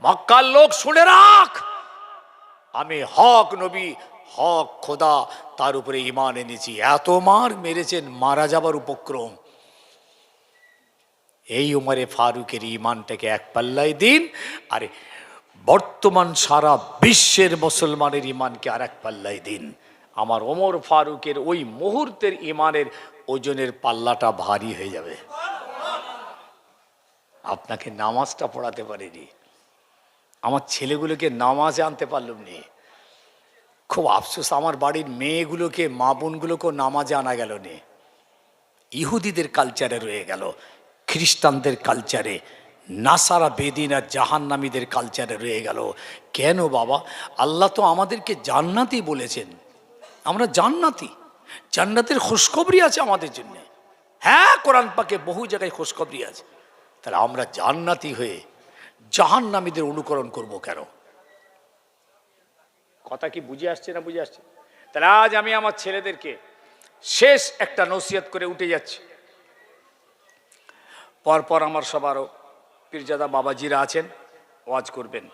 S1: মক্কার লোক শুনে রাখ, আমি হক নবী, হক খোদা, তার উপরে ঈমান এনেছি। এত মার মেরেছেন, মারা যাবার উপক্রম। এই উমরে ফারুকের ঈমানটাকে এক পাল্লায় দিন, আর বর্তমান সারা বিশ্বের মুসলমানের ঈমানকে আর এক পাল্লায় দিন। আমার ওমর ফারুকের ওই মুহূর্তের ঈমানের ওজনের পাল্লাটা ভারী হয়ে যাবে। আপনাকে নামাজটা পড়াতে পারিনি, আমার ছেলেগুলোকে নামাজে আনতে পারলাম নি, খুব আফসোস। আমার বাড়ির মেয়েগুলোকে, মা বোনগুলোকেও নামাজে আনা গেল নি। ইহুদিদের কালচারে রয়ে গেল, খ্রিস্টানদের কালচারে, নাসারা বেদিন আর জাহান্নামীদের কালচারে রয়ে গেল। কেন বাবা? আল্লাহ তো আমাদেরকে জান্নাতি বলেছেন, আমরা জান্নাতি, জান্নাতের খুশখবরি আছে আমাদের জন্য। হ্যাঁ, কোরআন পাকে বহু জায়গায় খুশখবরি আছে। তাহলে আমরা জান্নাতি হয়ে জাহান্নামীদের অনুকরণ করব কেন? কথা কি বুঝে আসছে না বুঝে আসছে? তাহলে আজ আমি আমার ছেলেদেরকে শেষ একটা নসিহত করে উঠে যাচ্ছি। পরপর আমার সবারও পীরজাদা বাবাজিরা আছেন, ওয়াজ করবেন।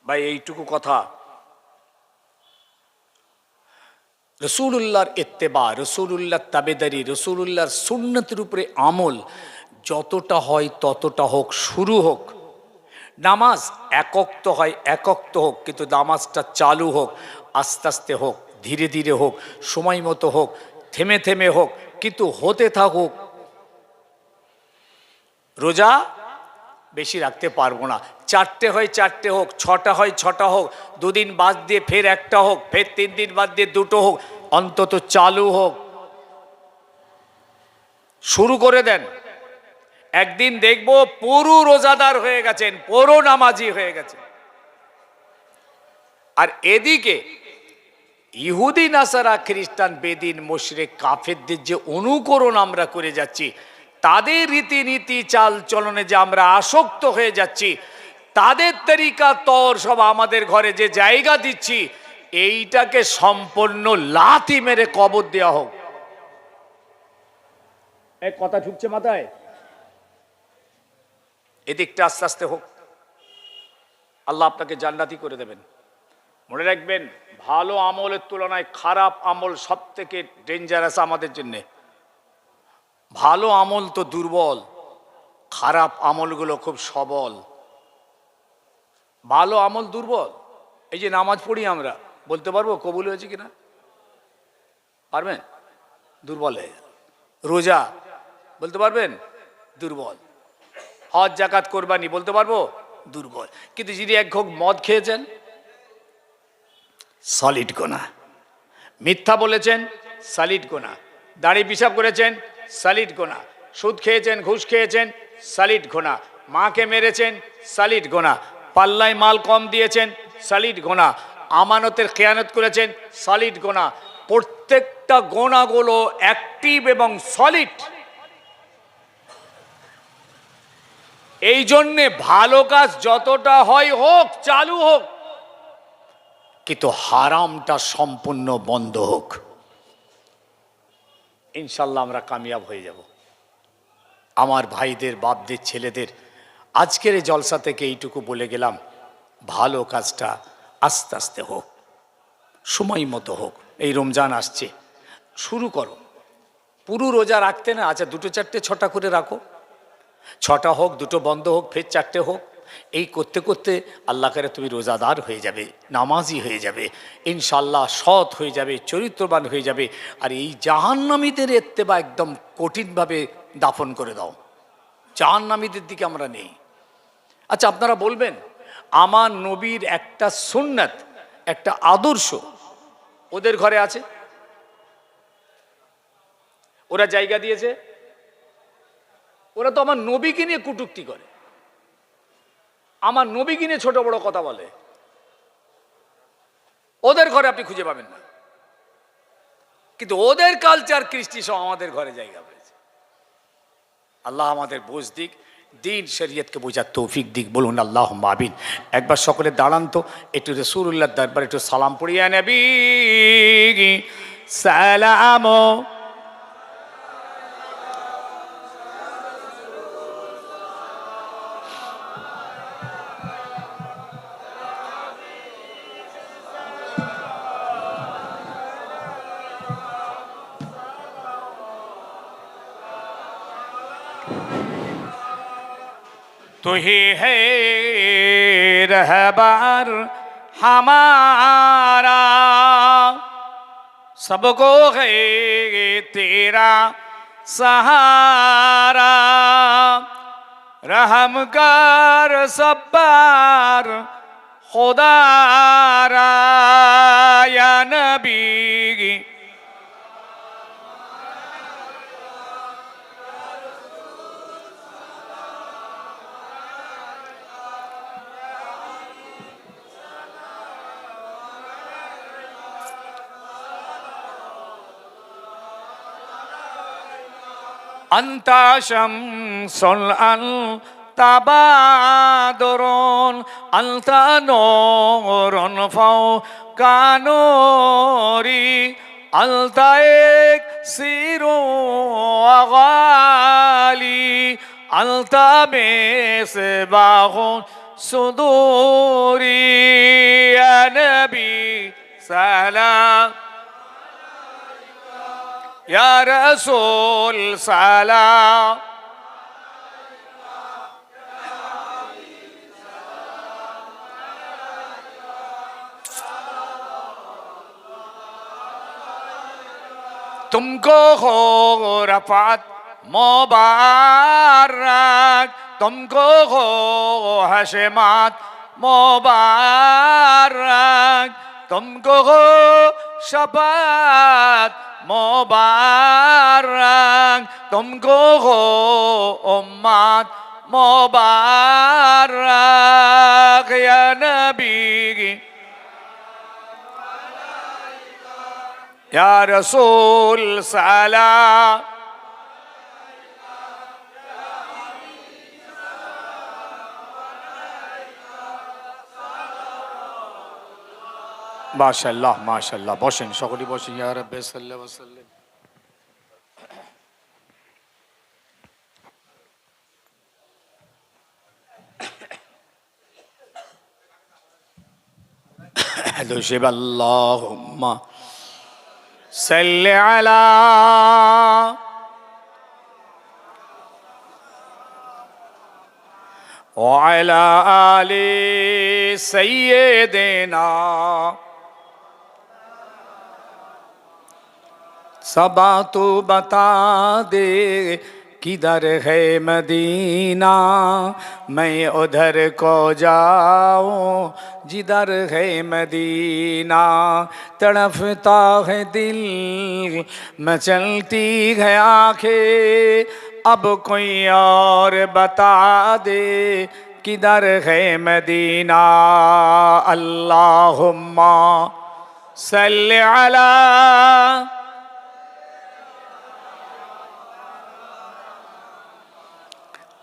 S1: ভাই এইটুকু কথা, রসুলুল্লাহর ইত্তেবা, রসুলুল্লাহর তাবেদারি, রসুলুল্লাহর সুন্নতের উপরে আমল যতটা হয় ততটা হোক, শুরু হোক। নামাজ একক্ত হয়, একক্ত হোক, কিন্তু নামাজটা চালু হোক, আস্তে আস্তে হোক, ধীরে ধীরে হোক, সময় মতো হোক, থেমে থেমে হোক, কিন্তু হতে থাকুক। রোজা বেশি রাখতে পারবো না, 4টে হয় 4টে হোক, 6টা হয় 6টা হোক, 2 দিন বাদ দিয়ে ফের 1টা হোক, ফের 3 দিন বাদ দিয়ে 2টো হোক, অন্তত চালু হোক। শুরু করে দেন। একদিন দেখবো পুরো রোজাদার হয়ে গেছেন, পুরো নামাজি হয়ে গেছেন। আর এদিকে ইহুদি নাসারা খ্রিস্টান বেদিন মুশরিক কাফেরদের যে অনুকরণ আমরা করে যাচ্ছি, তাদের রীতিনীতি চাল চলনে যে আমরা আসক্ত হয়ে যাচ্ছি, তাদের তরিকা তর সব আমাদের ঘরে যে জায়গা দিচ্ছি, এইটাকে সম্পূর্ণ লাথি মেরে কবর দেওয়া হোক। এক কথা ঢুকছে মাথায়? এদিকটা আস্তে আস্তে হোক, আল্লাহ আপনাকে জান্নাতি করে দেবেন। মনে রাখবেন, ভালো আমলের তুলনায় খারাপ আমল সব থেকে ডেঞ্জারাস আমাদের জন্যে। ভালো আমল তো দুর্বল, খারাপ আমলগুলো খুব সবল। ভালো আমল দুর্বল। এই যে নামাজ পড়ি আমরা, বলতে পারবো কবুল হয়েছে কিনা? পারবেন? দুর্বল হয়ে গেল। রোজা বলতে পারবেন? দুর্বল। হজ জাকাত কোরবানি বলতে পারবো? দুর্বল। কিন্তু যদি এক ঘোগ মদ খেয়েছেন, সলিড গোনা। মিথ্যা বলেছেন, সলিড গোনা। দাড়ি পিসাব করেছেন, সলিড গোনা। সুদ খেয়েছেন, ঘুষ খেয়েছেন, সলিড গোনা। মাকে মেরেছেন, সলিড গোনা। পাল্লায় মাল কম দিয়েছেন, সলিড গোনা। আমানতের খেয়ানত করেছেন, সলিড গোনা। প্রত্যেকটা গোনাগুলো অ্যাক্টিভ এবং সলিড। এই জন্যে ভালো কাজ যতটা হয় হোক, চালু হোক, কিন্তু হারামটা সম্পূর্ণ বন্ধ হোক। ইনশাল্লাহ আমরা কামিয়াব হয়ে যাব। আমার ভাইদের, বাপদের, ছেলেদের আজকের এই জলসা থেকে এইটুকু বলে গেলাম, ভালো কাজটা আস্তে আস্তে হোক, সময় মতো হোক। এই রমজান আসছে, শুরু করো। পুরো রোজা রাখতে না, আচ্ছা 2, 4, 6টা করে রাখো। 6টা হোক, 2টো বন্ধ হোক, ফের 4টে হোক। এই করতে করতে আল্লাহ করে তুমি রোজাদার হয়ে যাবে, নামাজি হয়ে যাবে, ইনশাল্লাহ সৎ হয়ে যাবে, চরিত্রবান হয়ে যাবে। আর এই জাহান্নামীদের ইত্তেবা একদম কঠিনভাবে দাফন করে দাও। জাহান্নামীদের দিকে আমরা নেই। আচ্ছা, আপনারা বলবেন, আমার নবীর একটা সুন্নাত, একটা আদর্শ ওদের ঘরে আছে, ওরা জায়গা দিয়েছে। ওরা তো আমার নবীকে নিয়ে কটূক্তি করে, আমার নবীকে নিয়ে ছোট বড় কথা বলে। ওদের ঘরে আপনি খুঁজে পাবেন না। কিন্তু ওদের কালচার, কৃষ্টি সব আমাদের ঘরে জায়গা পেয়েছে। আল্লাহ আমাদের বোঝ দিক, দিন শরীয়তকে বোঝার তৌফিক দিক। বলুন আল্লাহ আমিন। একবার সকলে দাঁড়ান তো, একটু রাসূলুল্লাহর দরবারে একটু সালাম পড়িয়া নবী সালাম। तू ही है रहबर हमारा, सबको है तेरा सहारा। रहम कर सब पर खुदारा या नबी। أنت شمس أنت بدر أنت نور فوق نوري أنت إكسير وغالي أنت مصباح صدوري يا نبي سلام يا رسول سلام तुमको हो रफ़ात मुबारक तुमको हो हशमात मुबारक तुमको हो शफात मुबारक तुमको हो उम्मत मुबारक या नबी या रसूल सलाम মাশাআল্লাহ মাশাআল্লাহ, বসেন সকলেই বসেন। ইয়া রাব্বি সাল্লি ওয়া সাল্লিম। দুশিব আল্লাহুম্মা সাল্লি আলা ওয়া আলা আলি সাইয়্যিদিনা। सबा तो बता दे किधर है मदीना, मैं उधर को जाऊं जिधर है मदीना। तड़पता है दिल मचलती है आंखें, अब कोई और बता दे किधर है मदीना। अल्लाहुम्मा सल्ली अला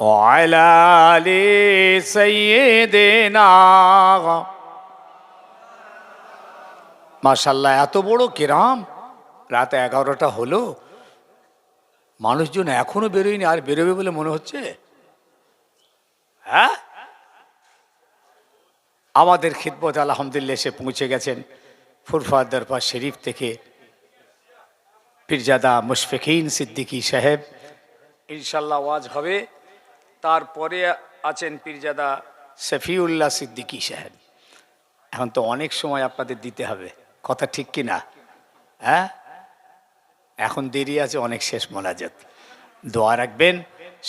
S1: وعلى آل سيدنا। মাশাআল্লাহ, এত বড় কেরাম। রাত 11টা হলো, মানুষজন এখনো বেরোয়নি, আর বেরোবে বলে মনে হচ্ছে? হ্যাঁ, আমাদের খিদমতে আলহামদুলিল্লাহ এসে পৌঁছে গেছেন ফুরফুরা দরবার শরীফ থেকে পীরজাদা মুশফিকিন সিদ্দিকী সাহেব। ইনশাআল্লাহ ওয়াজ হবে। তারপরে আছেন পীরজাদা শফিউল্লাহ সিদ্দিকী সাহেব। এখন তো অনেক সময় আপনাদের দিতে হবে, কথা ঠিক কি না? হ্যাঁ, এখন দেরি আছে অনেক। শেষ মোনাজাত দোয়া রাখবেন,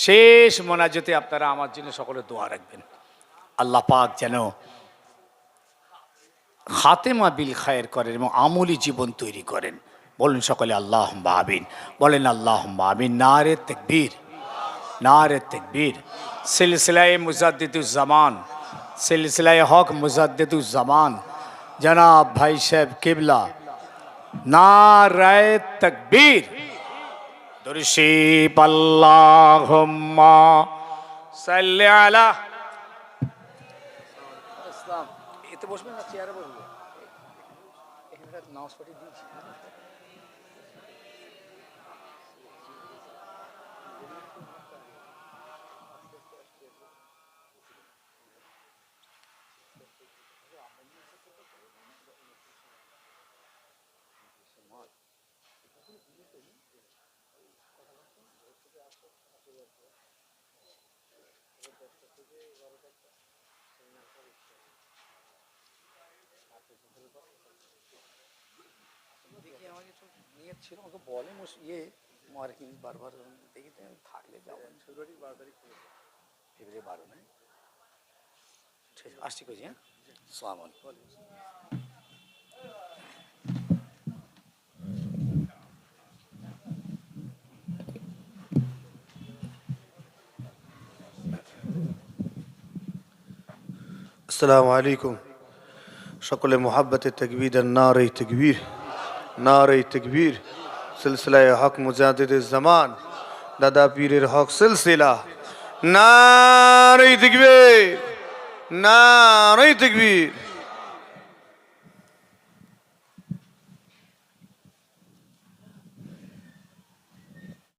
S1: শেষ মোনাজাতে আপনারা আমার জন্য সকলে দোয়া রাখবেন। আল্লাহ পাক যেন খাতেমা বিল খায়ের করেন এবং আমলি জীবন তৈরি করেন। বলুন সকলে আল্লাহুম্মা আমিন। বলেন আল্লাহুম্মা আমিন। নারে তাকবীর, নারে তাকবীর। সিলসিলায়ে মুজাদ্দিদুজ্জামান, সিলসিলায়ে হক মুজাদ্দিদুজ্জামান জনাব ভাই সাহেব কিবলা, নারে তাকবীর। দুরশিব আল্লাহুম্মা সাল্লি আলা। ইসলাম এতে বসবেন না, চেয়ারে বসবেন। এখানে নামাজ পড়ে দিয়েছি। দেখি আমাকে তো নিয়ে ছিল, আমাকে বলে ইয়ে মার্কিং বারবার দেখি থাকলে যাবেন। ফেব্রুয়ারি 12 তারিখ, ফেব্রুয়ারি 12 নয়? ঠিক আছে, আসছি কইছি। হ্যাঁ, আসসালামু আলাইকুম।
S2: আসসালামু আলাইকুম। সকলে মোহাব্বতে তাকবীর, নারে তাকবীর, নারে তাকবীর। সিলসিলায়ে হক মুজাদ্দিদুজ জামান দাদা পীরের হক সিলসিলা, নারে তাকবীর, নারে তাকবীর।